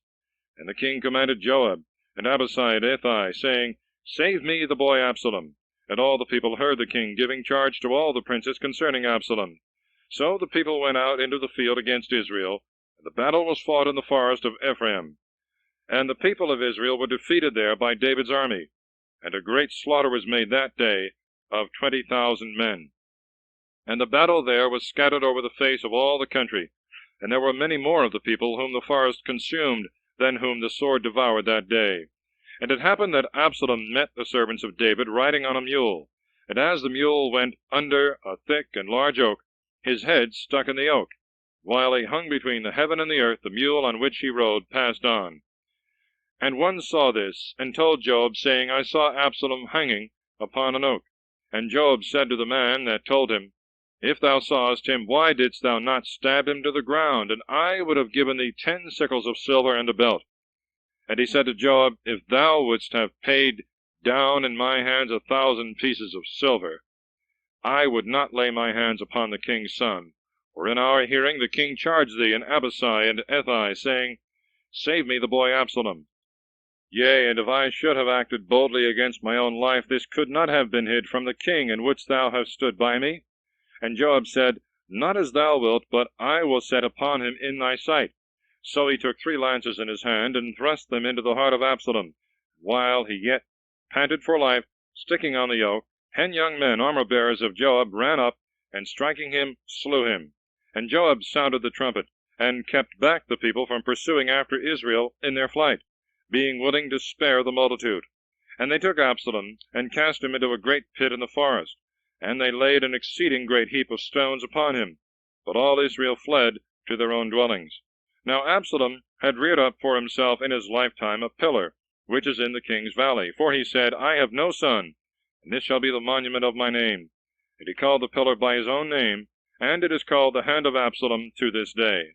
And the king commanded Joab, and Abishai and Ittai, saying, Save me the boy Absalom. And all the people heard the king giving charge to all the princes concerning Absalom. So the people went out into the field against Israel, and the battle was fought in the forest of Ephraim. And the people of Israel were defeated there by David's army, and a great slaughter was made that day of 20,000 men. And the battle there was scattered over the face of all the country, and there were many more of the people whom the forest consumed than whom the sword devoured that day. And it happened that Absalom met the servants of David riding on a mule, and as the mule went under a thick and large oak, his head stuck in the oak. While he hung between the heaven and the earth, the mule on which he rode passed on. And one saw this, and told Joab, saying, I saw Absalom hanging upon an oak. And Joab said to the man that told him, If thou sawest him, why didst thou not stab him to the ground? And I would have given thee 10 sickles of silver and a belt. And he said to Joab, If thou wouldst have paid down in my hands 1,000 pieces of silver, I would not lay my hands upon the king's son. For in our hearing the king charged thee and Abishai and Ittai, saying, Save me the boy Absalom. Yea, and if I should have acted boldly against my own life, this could not have been hid from the king, and wouldst thou have stood by me? And Joab said, Not as thou wilt, but I will set upon him in thy sight. So he took 3 lances in his hand, and thrust them into the heart of Absalom. While he yet panted for life, sticking on the yoke, 10 young men, armor-bearers of Joab, ran up, and striking him, slew him. And Joab sounded the trumpet, and kept back the people from pursuing after Israel in their flight, being willing to spare the multitude. And they took Absalom, and cast him into a great pit in the forest, and they laid an exceeding great heap of stones upon him. But all Israel fled to their own dwellings. Now Absalom had reared up for himself in his lifetime a pillar, which is in the king's valley. For he said, I have no son, and this shall be the monument of my name. And he called the pillar by his own name, and it is called the hand of Absalom to this day.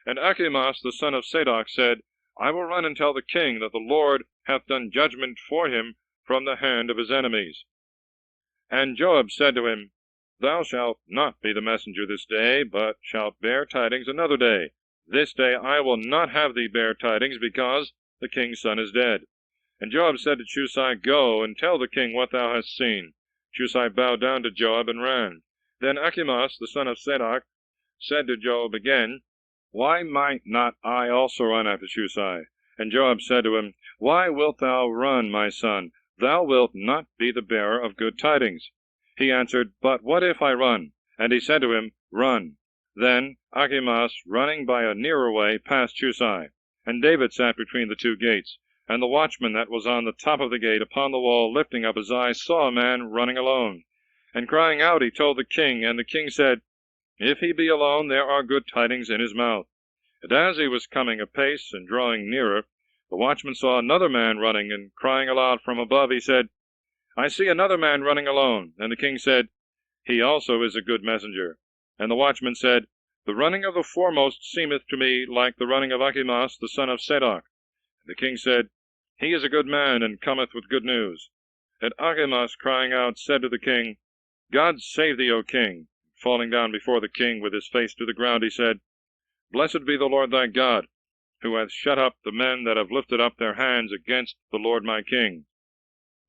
And Achimaas the son of Zadok said, I will run and tell the king that the Lord hath done judgment for him from the hand of his enemies. And Joab said to him, Thou shalt not be the messenger this day, but shalt bear tidings another day. This day I will not have thee bear tidings, because the king's son is dead. And Joab said to Chusai, Go, and tell the king what thou hast seen. Chusai bowed down to Joab and ran. Then Achimaas the son of Zadok said to Joab again, Why might not I also run after Chusai? And Joab said to him, Why wilt thou run, my son? Thou wilt not be the bearer of good tidings. He answered, But what if I run? And he said to him, Run. Then Achimaas, running by a nearer way, passed Chusai. And David sat between the 2 gates. And the watchman that was on the top of the gate upon the wall, lifting up his eyes, saw a man running alone. And crying out, he told the king. And the king said, If he be alone, there are good tidings in his mouth. And as he was coming apace and drawing nearer, the watchman saw another man running, and crying aloud from above, he said, I see another man running alone. And the king said, He also is a good messenger. And the watchman said, The running of the foremost seemeth to me like the running of Achimaas the son of Zadok. And the king said, He is a good man, and cometh with good news. And Achimaas, crying out, said to the king, God save thee, O king. Falling down before the king with his face to the ground, he said, Blessed be the Lord thy God, who hath shut up the men that have lifted up their hands against the Lord my king.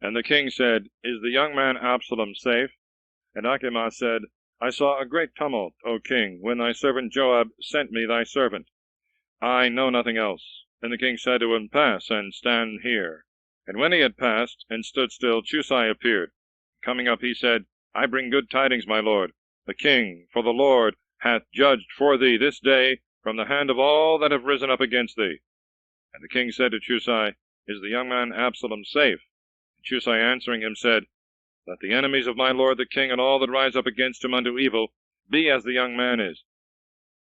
And the king said, Is the young man Absalom safe? And Achimaas said, I saw a great tumult, O king, when thy servant Joab sent me thy servant. I know nothing else. And the king said to him, Pass, and stand here. And when he had passed, and stood still, Chusai appeared. Coming up, he said, I bring good tidings, my lord, the king, for the Lord hath judged for thee this day from the hand of all that have risen up against thee. And the king said to Chusai, Is the young man Absalom safe? And Chusai answering him said, Let the enemies of my lord the king and all that rise up against him unto evil be as the young man is.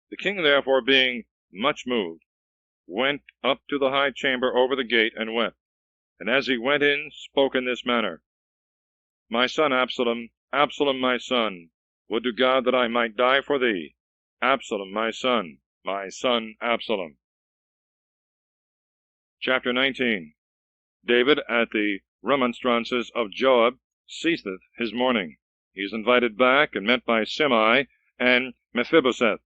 The king therefore, being much moved, went up to the high chamber over the gate, and wept. And as he went in, spoke in this manner, My son Absalom, Absalom my son, would to God that I might die for thee. Absalom my son, my son Absalom. Chapter 19. David, at the remonstrances of Joab, ceaseth his mourning. He is invited back and met by Shimei and Mephibosheth,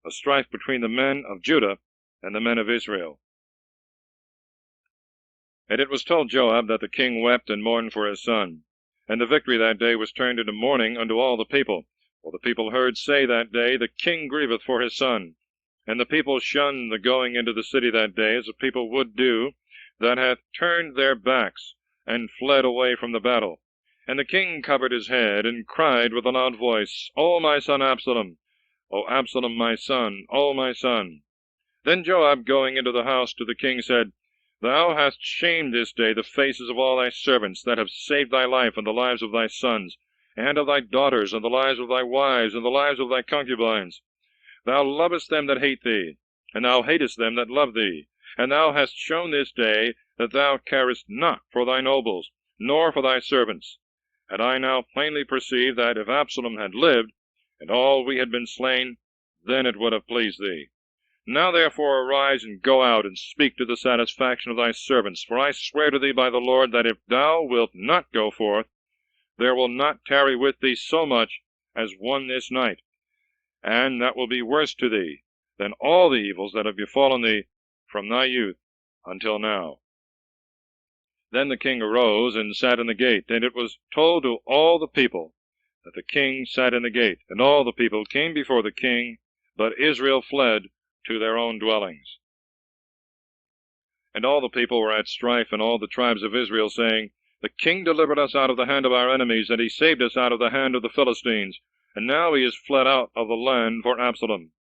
a strife between the men of Judah and the men of Israel. And it was told Joab that the king wept and mourned for his son. And the victory that day was turned into mourning unto all the people. For the people heard say that day, The king grieveth for his son. And the people shunned the going into the city that day, as a people would do, that hath turned their backs, and fled away from the battle. And the king covered his head, and cried with a loud voice, O my son Absalom! O Absalom my son! O my son! Then Joab, going into the house to the king, said, Thou hast shamed this day the faces of all thy servants, that have saved thy life and the lives of thy sons, and of thy daughters, and the lives of thy wives, and the lives of thy concubines. Thou lovest them that hate thee, and thou hatest them that love thee. And thou hast shown this day that thou carest not for thy nobles, nor for thy servants. And I now plainly perceive that if Absalom had lived, and all we had been slain, then it would have pleased thee. Now therefore arise, and go out, and speak to the satisfaction of thy servants. For I swear to thee by the Lord, that if thou wilt not go forth, there will not tarry with thee so much as one this night, and that will be worse to thee than all the evils that have befallen thee from thy youth until now. Then the king arose and sat in the gate, and it was told to all the people that the king sat in the gate. And all the people came before the king, but Israel fled to their own dwellings. And all the people were at strife in all the tribes of Israel, saying, The king delivered us out of the hand of our enemies, and he saved us out of the hand of the Philistines. And now he is fled out of the land for Absalom.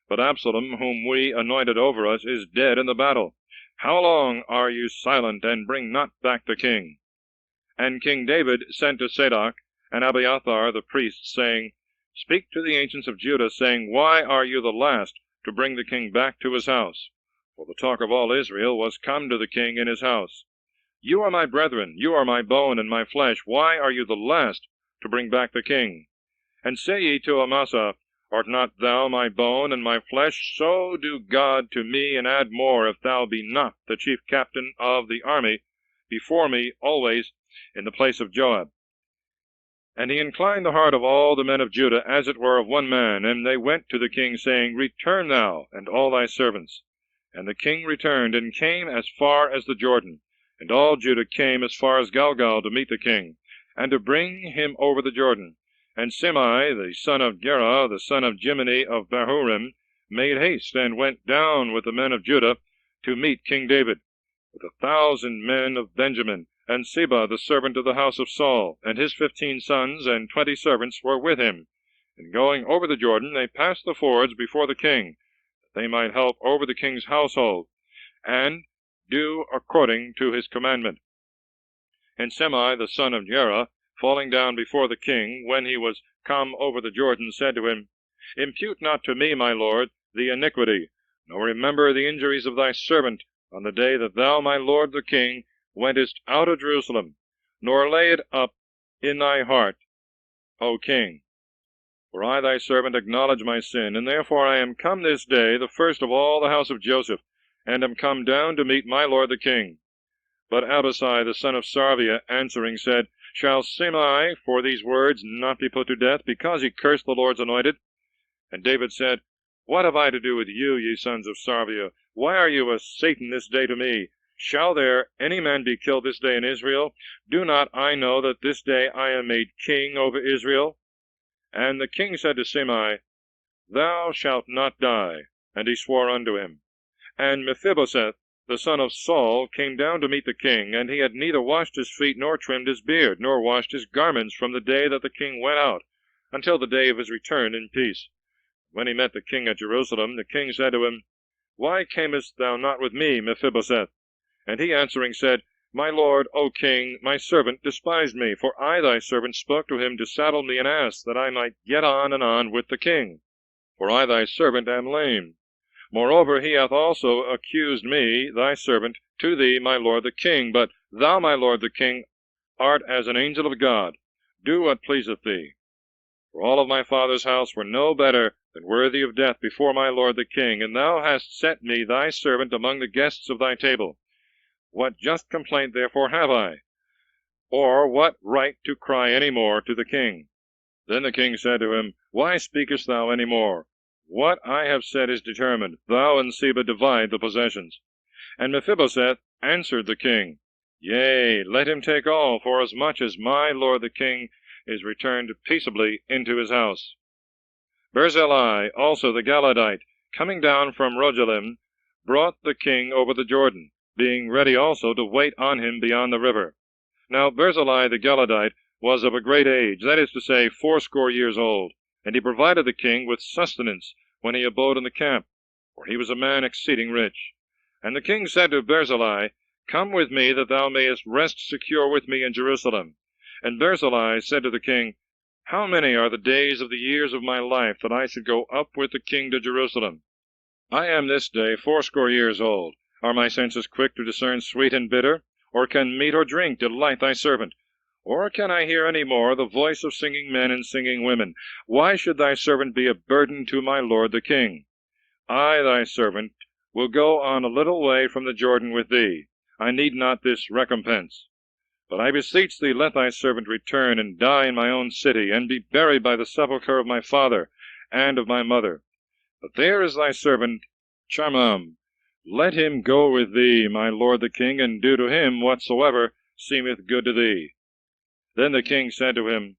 But Absalom, whom we anointed over us, is dead in the battle. How long are you silent, and bring not back the king? And King David sent to Zadok and Abiathar the priests, saying, Speak to the ancients of Judah, saying, Why are you the last to bring the king back to his house? For the talk of all Israel was come to the king in his house. You are my brethren, you are my bone and my flesh. Why are you the last to bring back the king? And say ye to Amasa, Art not thou my bone and my flesh? So do God to me, and add more, if thou be not the chief captain of the army before me always in the place of Joab. And he inclined the heart of all the men of Judah, as it were of one man, and they went to the king, saying, Return thou, and all thy servants. And the king returned, and came as far as the Jordan. And all Judah came as far as Galgal to meet the king, and to bring him over the Jordan. And Shimei, the son of Gera, the son of Jimini of Bahurim, made haste, and went down with the men of Judah to meet King David, with 1,000 men of Benjamin. And Seba, the servant of the house of Saul, and his 15 sons and 20 servants were with him. And going over the Jordan, they passed the fords before the king, that they might help over the king's household, and do according to his commandment. And Shimei, the son of Gera, falling down before the king, when he was come over the Jordan, said to him, Impute not to me, my lord, the iniquity, nor remember the injuries of thy servant, on the day that thou, my lord the king, wentest out of Jerusalem, nor lay it up in thy heart, O king. For I thy servant acknowledge my sin, and therefore I am come this day, the first of all the house of Joseph, and am come down to meet my lord the king. But Abishai the son of Sarvia answering said, Shall Shimei for these words not be put to death, because he cursed the Lord's anointed? And David said, What have I to do with you, ye sons of Sarvia? Why are you a Satan this day to me? Shall there any man be killed this day in Israel? Do not I know that this day I am made king over Israel? And the king said to Shimei, Thou shalt not die. And he swore unto him. And Mephibosheth, the son of Saul, came down to meet the king, and he had neither washed his feet, nor trimmed his beard, nor washed his garments from the day that the king went out, until the day of his return in peace. When he met the king at Jerusalem, the king said to him, Why camest thou not with me, Mephibosheth? And he answering said, My lord, O king, my servant despised me, for I thy servant spoke to him to saddle me an ass, that I might get on and on with the king. For I thy servant am lame. Moreover, he hath also accused me, thy servant, to thee, my lord the king. But thou, my lord the king, art as an angel of God. Do what pleaseth thee. For all of my father's house were no better than worthy of death before my lord the king, and thou hast set me thy servant among the guests of thy table. What just complaint therefore have I? Or what right to cry any more to the king? Then the king said to him, Why speakest thou any more? What I have said is determined. Thou and Ziba divide the possessions. And Mephibosheth answered the king, Yea, let him take all, forasmuch as my lord the king is returned peaceably into his house. Barzillai also the Galadite, coming down from Rogelim, brought the king over the Jordan, being ready also to wait on him beyond the river. Now Barzillai the Galadite was of a great age, that is to say, 80 years old, and he provided the king with sustenance when he abode in the camp, for he was a man exceeding rich. And the king said to Barzillai, Come with me, that thou mayest rest secure with me in Jerusalem. And Barzillai said to the king, How many are the days of the years of my life, that I should go up with the king to Jerusalem? I am this day 80 years old. Are my senses quick to discern sweet and bitter? Or can meat or drink delight thy servant? Or can I hear any more the voice of singing men and singing women? Why should thy servant be a burden to my lord the king? I, thy servant, will go on a little way from the Jordan with thee. I need not this recompense. But I beseech thee, let thy servant return, and die in my own city, and be buried by the sepulchre of my father and of my mother. But there is thy servant Chamam. Let him go with thee, my lord the king, and do to him whatsoever seemeth good to thee. Then the king said to him,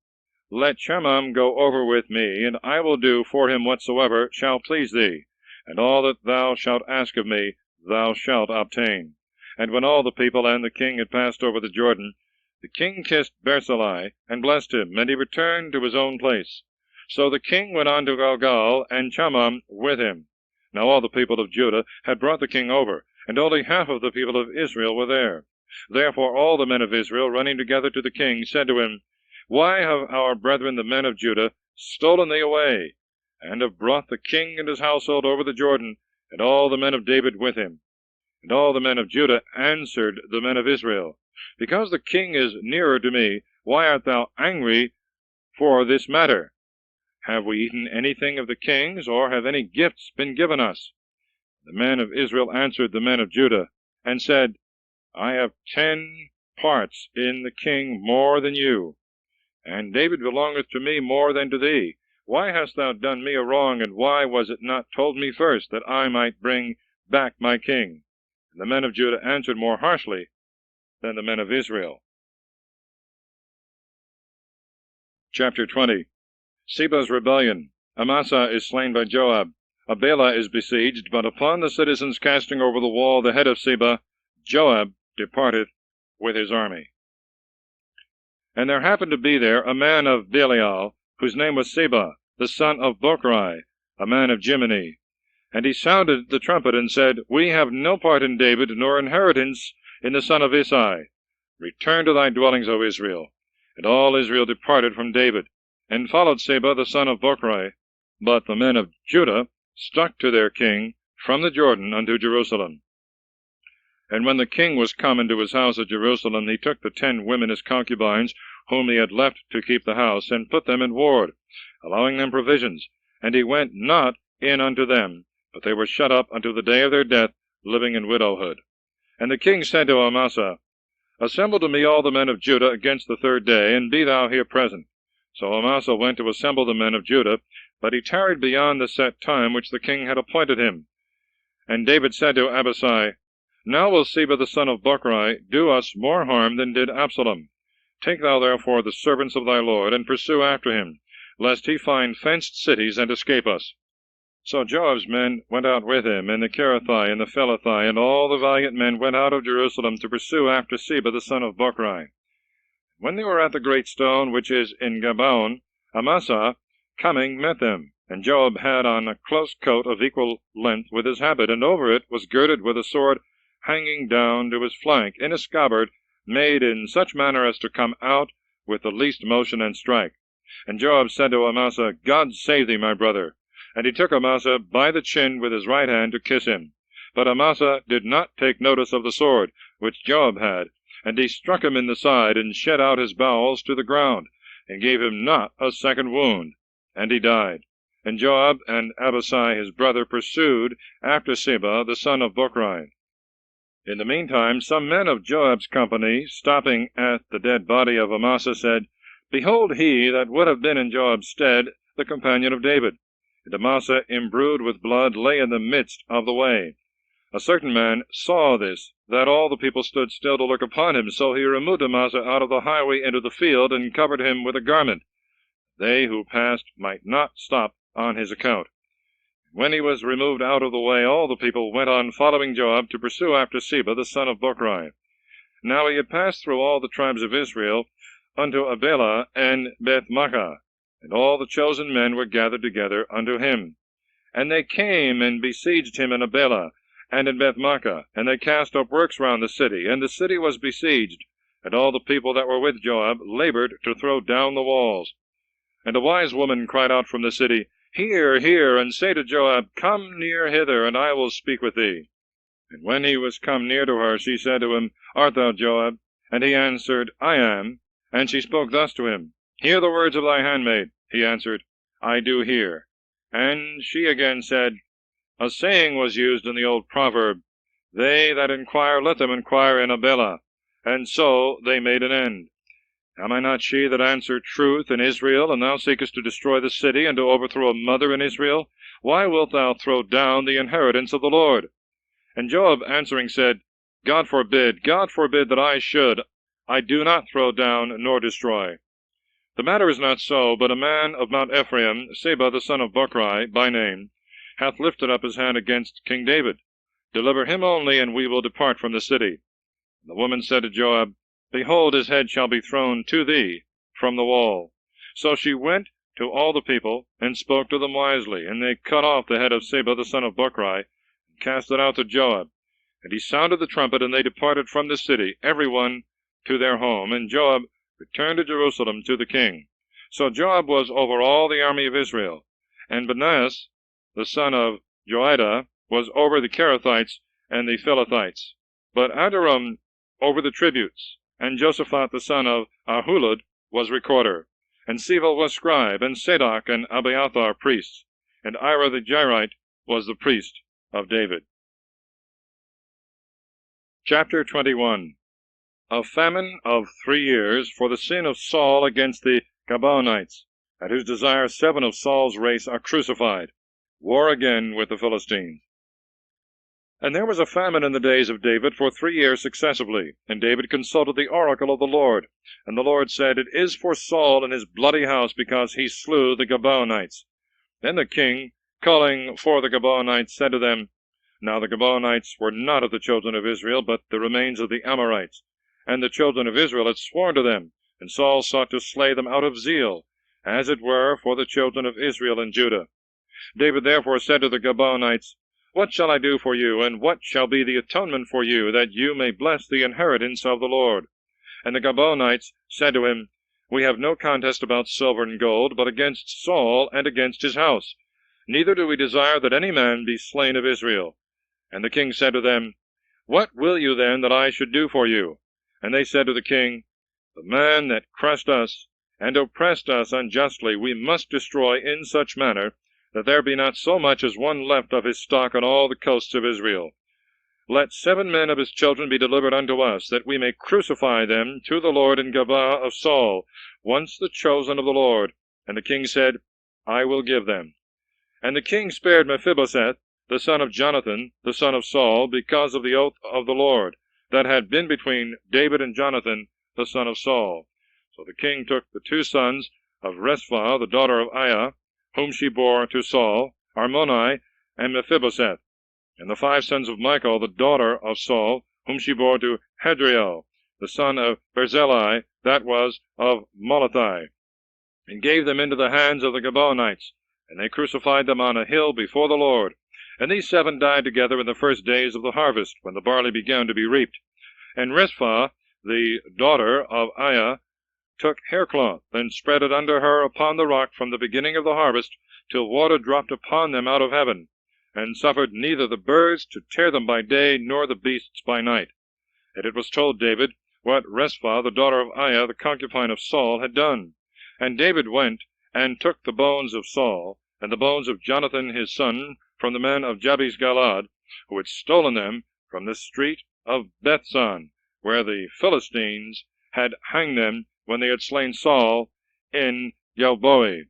Let Chamam go over with me, and I will do for him whatsoever shall please thee, and all that thou shalt ask of me thou shalt obtain. And when all the people and the king had passed over the Jordan, the king kissed Barzillai, and blessed him, and he returned to his own place. So the king went on to Galgal, and Chamam with him. Now all the people of Judah had brought the king over, and only half of the people of Israel were there. Therefore all the men of Israel, running together to the king, said to him, Why have our brethren the men of Judah stolen thee away, and have brought the king and his household over the Jordan, and all the men of David with him? And all the men of Judah answered the men of Israel, Because the king is nearer to me, why art thou angry for this matter? Have we eaten anything of the king's, or have any gifts been given us? The men of Israel answered the men of Judah, and said, I have 10 parts in the king more than you, and David belongeth to me more than to thee. Why hast thou done me a wrong, and why was it not told me first, that I might bring back my king? And the men of Judah answered more harshly than the men of Israel. Chapter 20. Ziba's rebellion. Amasa is slain by Joab. Abela is besieged, but upon the citizens casting over the wall the head of Ziba, Joab departeth with his army. And there happened to be there a man of Belial, whose name was Ziba, the son of Bochrai, a man of Jimini. And he sounded the trumpet, and said, We have no part in David, nor inheritance in the son of Isai. Return to thy dwellings, O Israel. And all Israel departed from David, and followed Ziba the son of Bochrai. But the men of Judah stuck to their king from the Jordan unto Jerusalem. And when the king was come into his house at Jerusalem, he took the 10 women as concubines, whom he had left to keep the house, and put them in ward, allowing them provisions. And he went not in unto them, but they were shut up unto the day of their death, living in widowhood. And the king said to Amasa, Assemble to me all the men of Judah against the 3rd day, and be thou here present. So Amasa went to assemble the men of Judah, but he tarried beyond the set time which the king had appointed him. And David said to Abishai, Now will Ziba the son of Bochrai do us more harm than did Absalom. Take thou therefore the servants of thy lord, and pursue after him, lest he find fenced cities, and escape us. So Joab's men went out with him, and the Cherethites and the Philistines, and all the valiant men went out of Jerusalem to pursue after Ziba the son of Bochrai. When they were at the great stone which is in Gabaon, Amasa, coming, met them. And Joab had on a close coat of equal length with his habit, and over it was girded with a sword hanging down to his flank, in a scabbard, made in such manner as to come out with the least motion and strike. And Joab said to Amasa, God save thee, my brother. And he took Amasa by the chin with his right hand to kiss him. But Amasa did not take notice of the sword which Joab had, and he struck him in the side, and shed out his bowels to the ground, and gave him not a second wound, and he died. And Joab and Abishai his brother pursued after Seba the son of Buchri. In the meantime some men of Joab's company, stopping at the dead body of Amasa, said, Behold, he that would have been in Joab's stead, the companion of David. And Amasa, imbrued with blood, lay in the midst of the way. A certain man saw this, that all the people stood still to look upon him. So he removed Amasa out of the highway into the field, and covered him with a garment. They who passed might not stop on his account. When he was removed out of the way, all the people went on following Joab to pursue after Seba the son of Buchri. Now he had passed through all the tribes of Israel unto Abela and Beth-maachah, and all the chosen men were gathered together unto him. And they came and besieged him in Abela and in Beth-maachah, and they cast up works round the city, and the city was besieged, and all the people that were with Joab labored to throw down the walls. And a wise woman cried out from the city, Hear, hear, and say to Joab, Come near hither, and I will speak with thee. And when he was come near to her, she said to him, Art thou Joab? And he answered, I am. And she spoke thus to him, Hear the words of thy handmaid. He answered, I do hear. And she again said, A saying was used in the old proverb, They that inquire, let them inquire in Abela. And so they made an end. Am I not she that answered truth in Israel, and thou seekest to destroy the city, and to overthrow a mother in Israel? Why wilt thou throw down the inheritance of the Lord? And Joab answering said, God forbid that I should. I do not throw down nor destroy. The matter is not so, but a man of Mount Ephraim, Seba the son of Buchri, by name, hath lifted up his hand against King David. Deliver him only, and we will depart from the city. And the woman said to Joab, Behold, his head shall be thrown to thee from the wall. So she went to all the people, and spoke to them wisely, and they cut off the head of Seba the son of Buchri, and cast it out to Joab. And he sounded the trumpet, and they departed from the city, every one to their home, and Joab returned to Jerusalem to the king. So Joab was over all the army of Israel, and Benaiah the son of Joiada was over the Kerethites and the Philethites, but Adoram over the tributes, and Josaphat the son of Ahulud was recorder, and Sival was scribe, and Sadok and Abiathar priests, and Ira the Jairite was the priest of David. Chapter 21. A famine of 3 years for the sin of Saul against the Gabaonites, at whose desire 7 of Saul's race are crucified. War again with the Philistines. And there was a famine in the days of David for 3 years successively, and David consulted the oracle of the Lord. And the Lord said, It is for Saul and his bloody house, because he slew the Gabaonites. Then the king, calling for the Gabaonites, said to them, Now the Gabaonites were not of the children of Israel, but the remains of the Amorites. And the children of Israel had sworn to them, and Saul sought to slay them out of zeal, as it were for the children of Israel and Judah. David therefore said to the Gabaonites, What shall I do for you, and what shall be the atonement for you, that you may bless the inheritance of the Lord? And the Gabaonites said to him, We have no contest about silver and gold, but against Saul and against his house. Neither do we desire that any man be slain of Israel. And the king said to them, What will you then that I should do for you? And they said to the king, The man that crushed us and oppressed us unjustly we must destroy in such manner that there be not so much as one left of his stock on all the coasts of Israel. Let 7 men of his children be delivered unto us, that we may crucify them to the Lord in Gabaa of Saul, once the chosen of the Lord. And the king said, I will give them. And the king spared Mephibosheth, the son of Jonathan, the son of Saul, because of the oath of the Lord, that had been between David and Jonathan, the son of Saul. So the king took the 2 sons of Resphah, the daughter of Aiah, whom she bore to Saul, Armoni, and Mephibosheth, and the 5 sons of Michal, the daughter of Saul, whom she bore to Hadriel, the son of Barzillai, that was of Molathai, and gave them into the hands of the Gabaonites, and they crucified them on a hill before the Lord. And these 7 died together in the first days of the harvest, when the barley began to be reaped. And Resphah, the daughter of Aiah, took haircloth, and spread it under her upon the rock from the beginning of the harvest, till water dropped upon them out of heaven, and suffered neither the birds to tear them by day, nor the beasts by night. And it was told David what Resphah, the daughter of Aiah, the concubine of Saul, had done. And David went, and took the bones of Saul, and the bones of Jonathan his son from the men of Jabesh-Galad, who had stolen them from the street of Bethsan, where the Philistines had hanged them when they had slain Saul in Gilboa.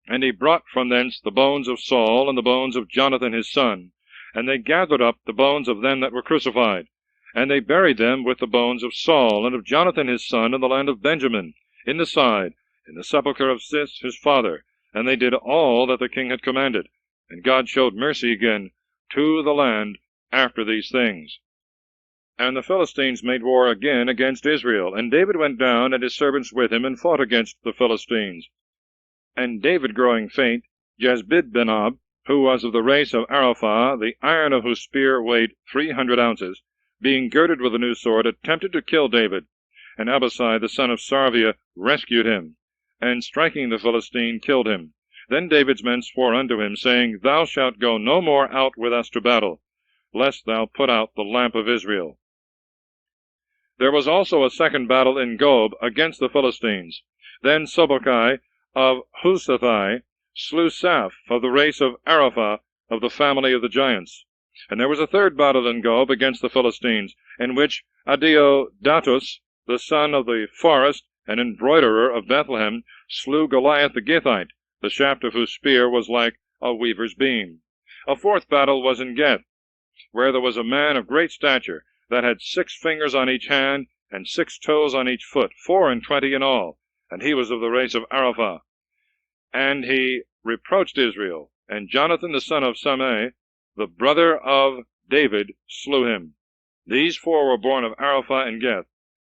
And he brought from thence the bones of Saul and the bones of Jonathan his son, and they gathered up the bones of them that were crucified, and they buried them with the bones of Saul and of Jonathan his son in the land of Benjamin, in the side, in the sepulchre of Cis his father. And they did all that the king had commanded. And God showed mercy again to the land after these things. And the Philistines made war again against Israel, and David went down, and his servants with him, and fought against the Philistines. And David, growing faint, Jezbid-Benob, who was of the race of Araphah, the iron of whose spear weighed 300 ounces, being girded with a new sword, attempted to kill David. And Abishai the son of Sarvia rescued him, and striking the Philistine, killed him. Then David's men swore unto him, saying, Thou shalt go no more out with us to battle, lest thou put out the lamp of Israel. There was also a second battle in Gob against the Philistines. Then Sobokai of Hushathai slew Saph of the race of Araphah, of the family of the giants. And there was a third battle in Gob against the Philistines, in which Adeodatus, the son of the forest and embroiderer of Bethlehem, slew Goliath the Gittite, the shaft of whose spear was like a weaver's beam. A fourth battle was in Geth, where there was a man of great stature, that had 6 fingers on each hand, and 6 toes on each foot, 24 in all, and he was of the race of Araphah. And he reproached Israel, and Jonathan the son of Shimei, the brother of David, slew him. These 4 were born of Araphah and Geth,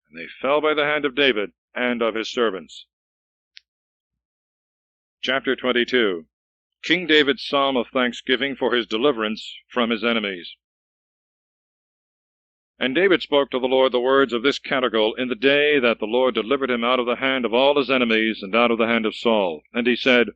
and they fell by the hand of David and of his servants. Chapter 22. King David's psalm of thanksgiving for his deliverance from his enemies. And David spoke to the Lord the words of this canticle in the day that the Lord delivered him out of the hand of all his enemies, and out of the hand of Saul. And he said,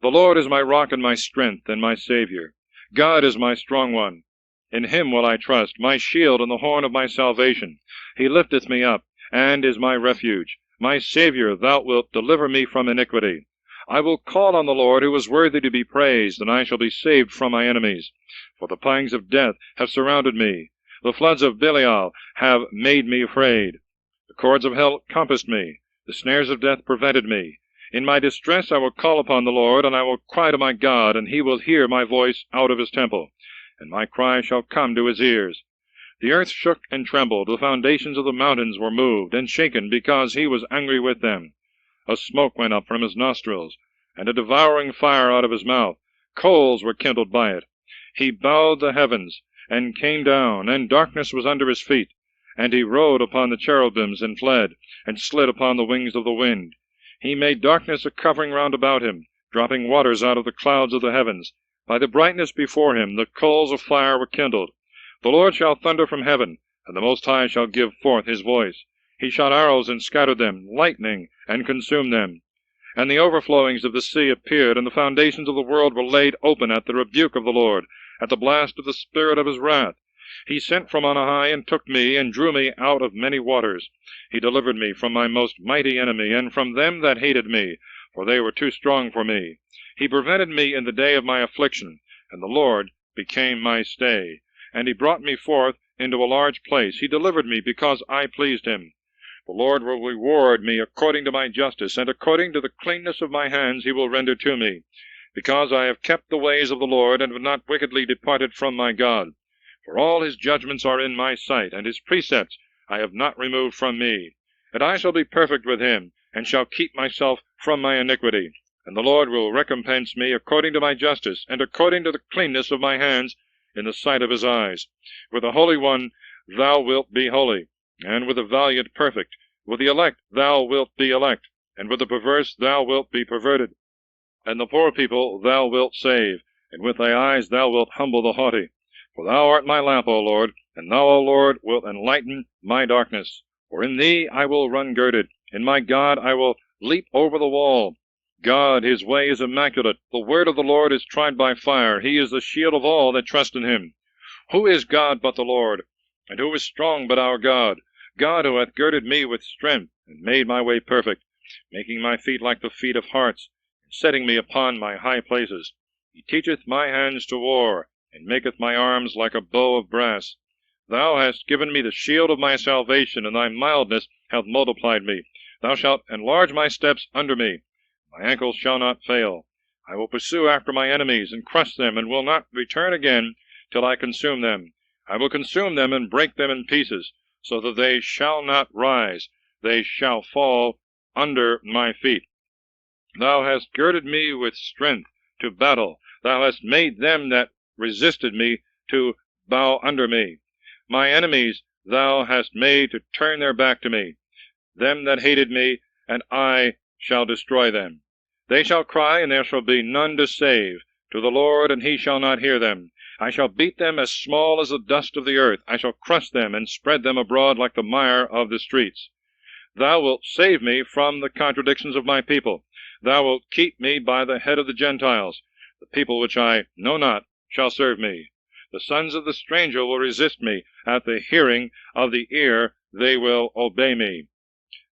The Lord is my rock and my strength and my Saviour. God is my strong one. In him will I trust, my shield and the horn of my salvation. He lifteth me up, and is my refuge. My Saviour, thou wilt deliver me from iniquity. I will call on the Lord, who is worthy to be praised, and I shall be saved from my enemies. For the pangs of death have surrounded me. The floods of Belial have made me afraid. The cords of hell compassed me. The snares of death prevented me. In my distress I will call upon the Lord, and I will cry to my God, and he will hear my voice out of his temple, and my cry shall come to his ears. The earth shook and trembled, the foundations of the mountains were moved and shaken, because he was angry with them. A smoke went up from his nostrils, and a devouring fire out of his mouth. Coals were kindled by it. He bowed the heavens, and came down, and darkness was under his feet. And he rode upon the cherubims, and fled, and slid upon the wings of the wind. He made darkness a covering round about him, dropping waters out of the clouds of the heavens. By the brightness before him the coals of fire were kindled. The Lord shall thunder from heaven, and the Most High shall give forth his voice. He shot arrows and scattered them, lightning and consumed them. And the overflowings of the sea appeared, and the foundations of the world were laid open at the rebuke of the Lord, at the blast of the spirit of his wrath. He sent from on high, and took me, and drew me out of many waters. He delivered me from my most mighty enemy, and from them that hated me, for they were too strong for me. He prevented me in the day of my affliction, and the Lord became my stay. And he brought me forth into a large place. He delivered me because I pleased him. The Lord will reward me according to my justice, and according to the cleanness of my hands he will render to me, because I have kept the ways of the Lord, and have not wickedly departed from my God. For all his judgments are in my sight, and his precepts I have not removed from me. And I shall be perfect with him, and shall keep myself from my iniquity. And the Lord will recompense me according to my justice, and according to the cleanness of my hands in the sight of his eyes. With the Holy One thou wilt be holy, and with the valiant perfect. With the elect thou wilt be elect, and with the perverse thou wilt be perverted. And the poor people thou wilt save, and with thy eyes thou wilt humble the haughty. For thou art my lamp, O Lord, and thou, O Lord, wilt enlighten my darkness. For in thee I will run girded, in my God I will leap over the wall. God, his way is immaculate. The word of the Lord is tried by fire. He is the shield of all that trust in him. Who is God but the Lord? And who is strong but our God? God, who hath girded me with strength, and made my way perfect, making my feet like the feet of harts, setting me upon my high places. He teacheth my hands to war, and maketh my arms like a bow of brass. Thou hast given me the shield of my salvation, and thy mildness hath multiplied me. Thou shalt enlarge my steps under me. My ankles shall not fail. I will pursue after my enemies, and crush them, and will not return again till I consume them. I will consume them and break them in pieces, so that they shall not rise. They shall fall under my feet. Thou hast girded me with strength to battle. Thou hast made them that resisted me to bow under me. My enemies thou hast made to turn their back to me. Them that hated me, and I shall destroy them. They shall cry, and there shall be none to save. To the Lord, and he shall not hear them. I shall beat them as small as the dust of the earth. I shall crush them, and spread them abroad like the mire of the streets. Thou wilt save me from the contradictions of my people. Thou wilt keep me by the head of the Gentiles. The people which I know not shall serve me. The sons of the stranger will resist me. At the hearing of the ear they will obey me.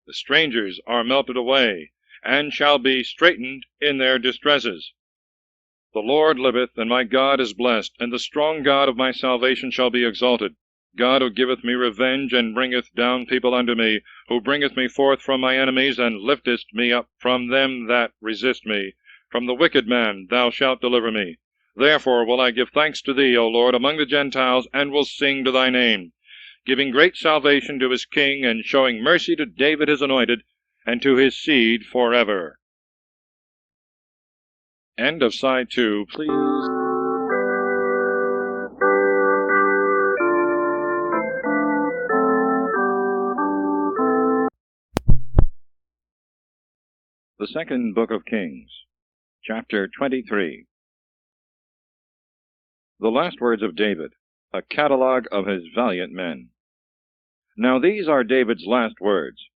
The strangers are melted away, and shall be straitened in their distresses. The Lord liveth, and my God is blessed, and the strong God of my salvation shall be exalted. God who giveth me revenge, and bringeth down people unto me, who bringeth me forth from my enemies, and liftest me up from them that resist me. From the wicked man thou shalt deliver me. Therefore will I give thanks to thee, O Lord, among the Gentiles, and will sing to thy name, giving great salvation to his king, and showing mercy to David his anointed, and to his seed forever. End of side 2, please. The second book of Kings, chapter 23. The last words of David, a catalogue of his valiant men. Now these are David's last words.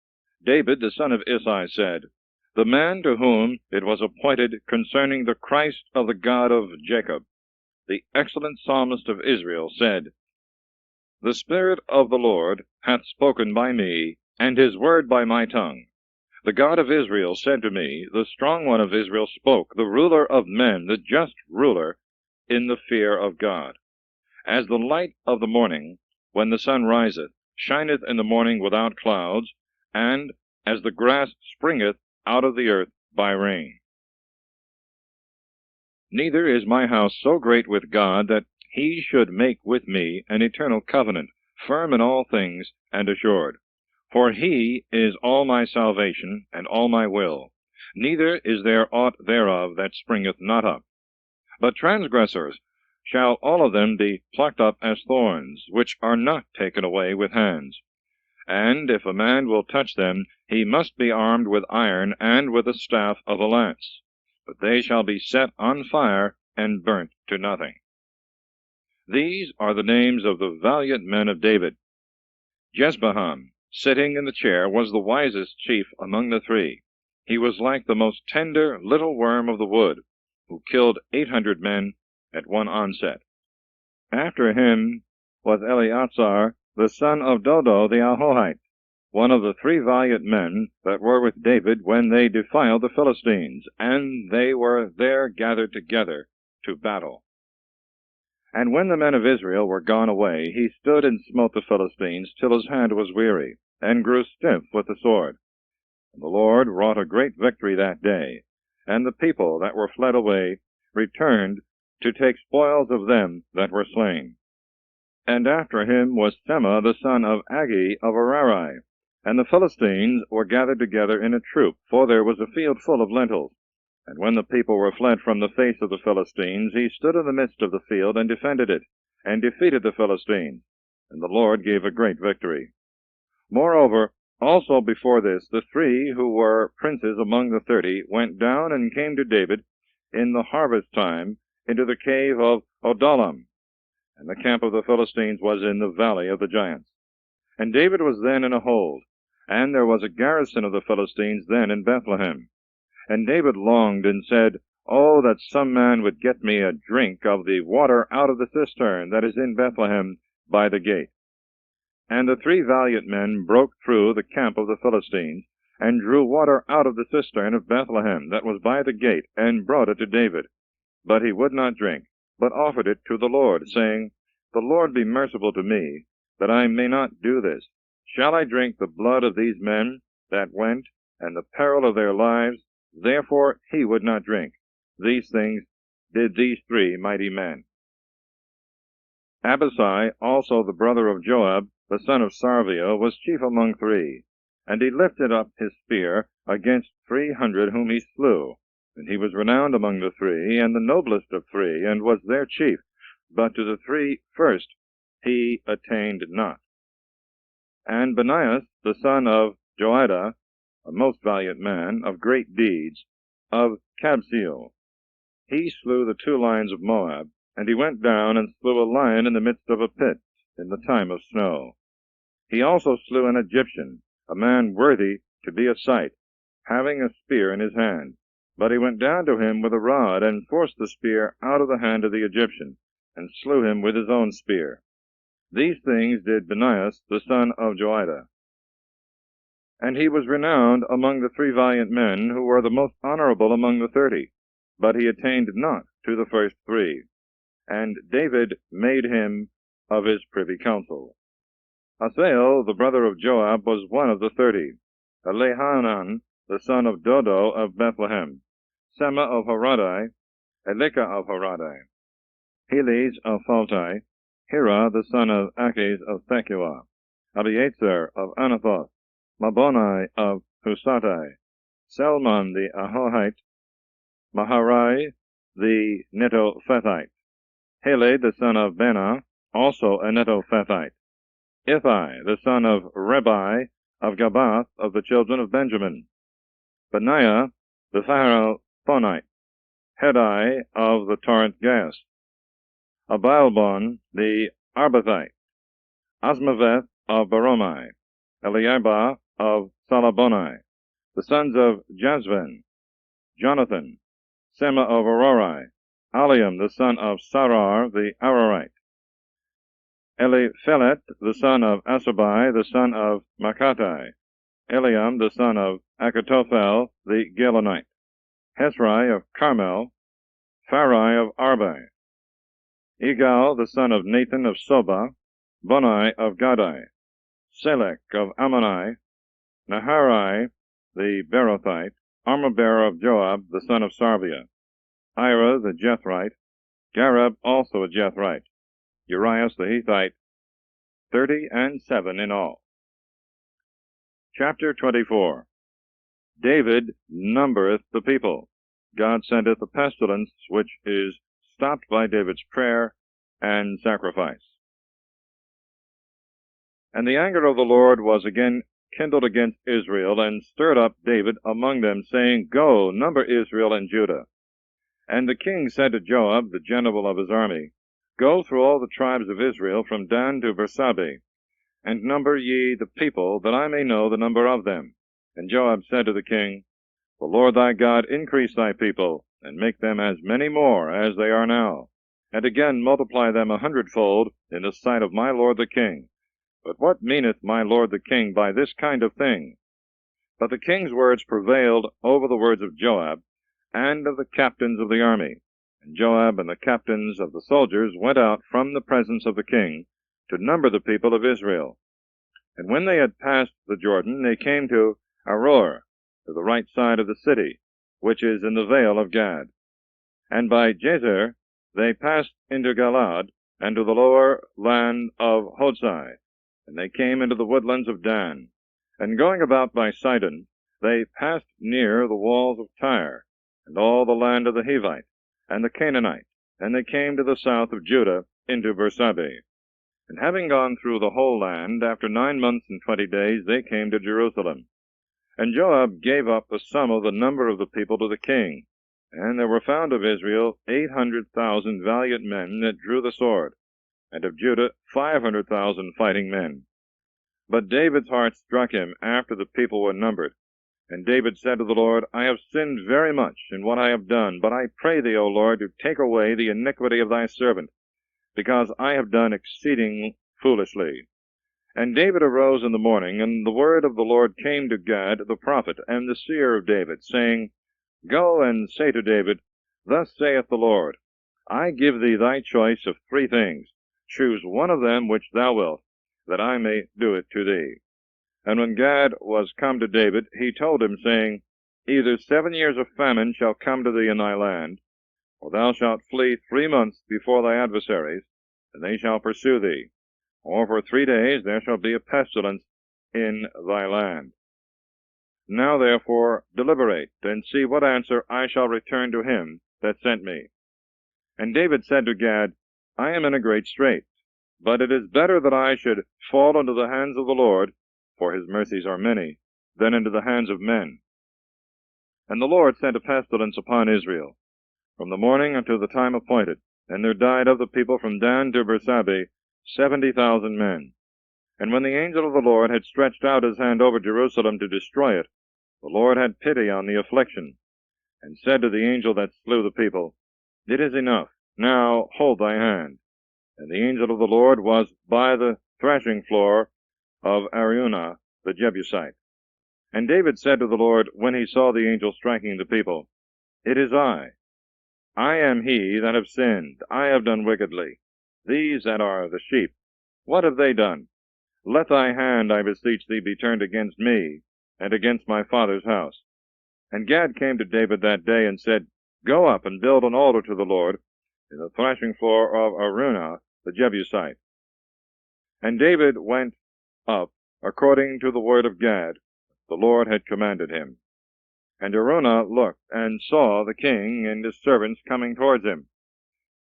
David, the son of Isai, said, The man to whom it was appointed concerning the Christ of the God of Jacob, the excellent psalmist of Israel, said, The Spirit of the Lord hath spoken by me, and his word by my tongue. The God of Israel said to me, The strong one of Israel spoke, the ruler of men, the just ruler, in the fear of God. As the light of the morning, when the sun riseth, shineth in the morning without clouds, and as the grass springeth out of the earth by rain. Neither is my house so great with God that he should make with me an eternal covenant, firm in all things and assured. For he is all my salvation and all my will. Neither is there aught thereof that springeth not up. But transgressors shall all of them be plucked up as thorns, which are not taken away with hands. And if a man will touch them, he must be armed with iron and with the staff of a lance. But they shall be set on fire and burnt to nothing. These are the names of the valiant men of David. Jezbaham, sitting in the chair, was the wisest chief among the three. He was like the most tender little worm of the wood, who killed 800 men at one onset. After him was Eleazar, the son of Dodo the Ahohite, one of the three valiant men that were with David when they defiled the Philistines, and they were there gathered together to battle. And when the men of Israel were gone away, he stood and smote the Philistines till his hand was weary, and grew stiff with the sword. And the Lord wrought a great victory that day, and the people that were fled away returned to take spoils of them that were slain. And after him was Sema the son of Agi of Ararai. And the Philistines were gathered together in a troop, for there was a field full of lentils. And when the people were fled from the face of the Philistines, he stood in the midst of the field and defended it, and defeated the Philistines. And the Lord gave a great victory. Moreover, also before this, the three who were princes among the 30 went down and came to David in the harvest time into the cave of Adullam. And the camp of the Philistines was in the valley of the giants. And David was then in a hold, and there was a garrison of the Philistines then in Bethlehem. And David longed and said, Oh, that some man would get me a drink of the water out of the cistern that is in Bethlehem by the gate. And the three valiant men broke through the camp of the Philistines, and drew water out of the cistern of Bethlehem that was by the gate, and brought it to David. But he would not drink, but offered it to the Lord, saying, The Lord be merciful to me, that I may not do this. Shall I drink the blood of these men that went, and the peril of their lives? Therefore he would not drink. These things did these three mighty men. Abishai, also the brother of Joab, the son of Sarvia, was chief among three. And he lifted up his spear against 300 whom he slew. And he was renowned among the three, and the noblest of three, and was their chief. But to the three first he attained not. And Benaias, the son of Joiada, a most valiant man, of great deeds, of Kabseel, he slew the 2 lions of Moab, and he went down and slew a lion in the midst of a pit, in the time of snow. He also slew an Egyptian, a man worthy to be a sight, having a spear in his hand. But he went down to him with a rod, and forced the spear out of the hand of the Egyptian, and slew him with his own spear. These things did Benaias, the son of Joiada. And he was renowned among the 3 valiant men, who were the most honorable among the 30. But he attained not to the first 3. And David made him of his privy council. Asahel, the brother of Joab, was one of the 30. Elihanan, the son of Dodo of Bethlehem. Sema of Horadai. Elika of Horadai. Heles of Phaltai. Hira, the son of Achis of Tekoa. Abiezer of Anathoth. Mabonai of Husatai. Selman the Ahohite. Maharai the Netophathite. Heled, the son of Benah, also a Netophathite. Ithai, the son of Rebai, of Gabath, of the children of Benjamin. Benaiah, the Pharaohite. Hedai, of the torrent Gas. Abalbon, the Arbathite. Asmaveth, of Baromai. Eliabah, of Salabonai. The sons of Jazvan. Jonathan. Sema of Arorai. Aliam, the son of Sarar, the Ararite. Eliphelet, the son of Asabai, the son of Makatai. Eliam, the son of Achitophel, the Gilonite. Hezrai of Carmel. Pharai of Arbai. Egal, the son of Nathan of Soba. Bunai of Gadai. Selek of Ammonai. Naharai, the Berothite. Armor-bearer of Joab, the son of Sarvia. Ira, the Jethrite. Gareb, also a Jethrite. Urias, the Hethite. 37 in all. Chapter 24. David numbereth the people. God sendeth a pestilence, which is stopped by David's prayer and sacrifice. And the anger of the Lord was again kindled against Israel, and stirred up David among them, saying, Go, number Israel and Judah. And the king said to Joab, the general of his army, Go through all the tribes of Israel, from Dan to Bersabeh, and number ye the people, that I may know the number of them. And Joab said to the king, The Lord thy God increase thy people, and make them as many more as they are now, and again multiply them 100-fold in the sight of my lord the king. But what meaneth my lord the king by this kind of thing? But the king's words prevailed over the words of Joab, and of the captains of the army. And Joab and the captains of the soldiers went out from the presence of the king, to number the people of Israel. And when they had passed the Jordan, they came to Aror, to the right side of the city, which is in the vale of Gad. And by Jezer they passed into Galad, and to the lower land of Hodzai. And they came into the woodlands of Dan. And going about by Sidon, they passed near the walls of Tyre, and all the land of the Hivite, and the Canaanite, and they came to the south of Judah, into Bersabeh. And having gone through the whole land, after 9 months and 20 days, they came to Jerusalem. And Joab gave up the sum of the number of the people to the king. And there were found of Israel 800,000 valiant men that drew the sword, and of Judah 500,000 fighting men. But David's heart struck him after the people were numbered. And David said to the Lord, I have sinned very much in what I have done, but I pray thee, O Lord, to take away the iniquity of thy servant, because I have done exceeding foolishly. And David arose in the morning, and the word of the Lord came to Gad the prophet, and the seer of David, saying, Go and say to David, Thus saith the Lord, I give thee thy choice of 3 things. Choose one of them which thou wilt, that I may do it to thee. And when Gad was come to David, he told him, saying, Either 7 years of famine shall come to thee in thy land, or thou shalt flee 3 months before thy adversaries, and they shall pursue thee, or for 3 days there shall be a pestilence in thy land. Now therefore deliberate, and see what answer I shall return to him that sent me. And David said to Gad, I am in a great strait, but it is better that I should fall into the hands of the Lord, for his mercies are many, than into the hands of men. And the Lord sent a pestilence upon Israel, from the morning until the time appointed, and there died of the people from Dan to Bersabeh 70,000 men. And when the angel of the Lord had stretched out his hand over Jerusalem to destroy it, the Lord had pity on the affliction, and said to the angel that slew the people, It is enough, now hold thy hand. And the angel of the Lord was by the threshing floor of Araunah the Jebusite. And David said to the Lord, when he saw the angel striking the people, It is I am he that have sinned, I have done wickedly. These that are the sheep, what have they done? Let thy hand, I beseech thee, be turned against me, and against my father's house. And Gad came to David that day, and said, Go up and build an altar to the Lord in the threshing floor of Araunah the Jebusite. And David went up according to the word of Gad, the Lord had commanded him. And Araunah looked, and saw the king and his servants coming towards him.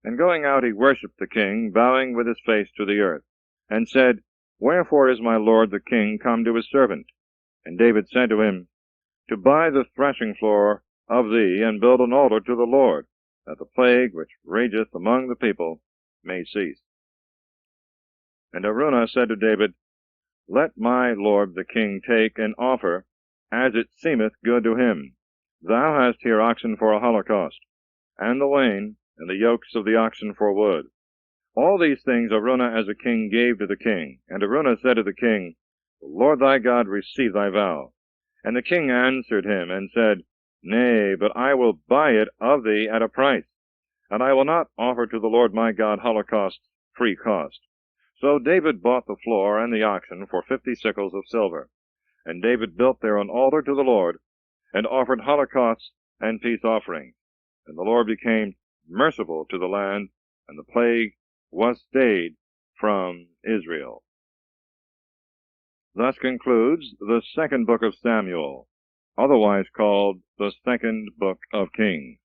And going out he worshipped the king, bowing with his face to the earth, and said, Wherefore is my lord the king come to his servant? And David said to him, To buy the threshing floor of thee, and build an altar to the Lord, that the plague which rageth among the people may cease. And Araunah said to David, Let my lord the king take and offer, as it seemeth good to him. Thou hast here oxen for a holocaust, and the wain, and the yokes of the oxen for wood. All these things Araunah as a king gave to the king. And Araunah said to the king, The Lord thy God receive thy vow. And the king answered him, and said, Nay, but I will buy it of thee at a price, and I will not offer to the Lord my God holocausts free cost. So David bought the floor and the oxen for 50 sickles of silver. And David built there an altar to the Lord, and offered holocausts and peace offerings. And the Lord became merciful to the land, and the plague was stayed from Israel. Thus concludes the 2nd book of Samuel, otherwise called the 2nd book of Kings.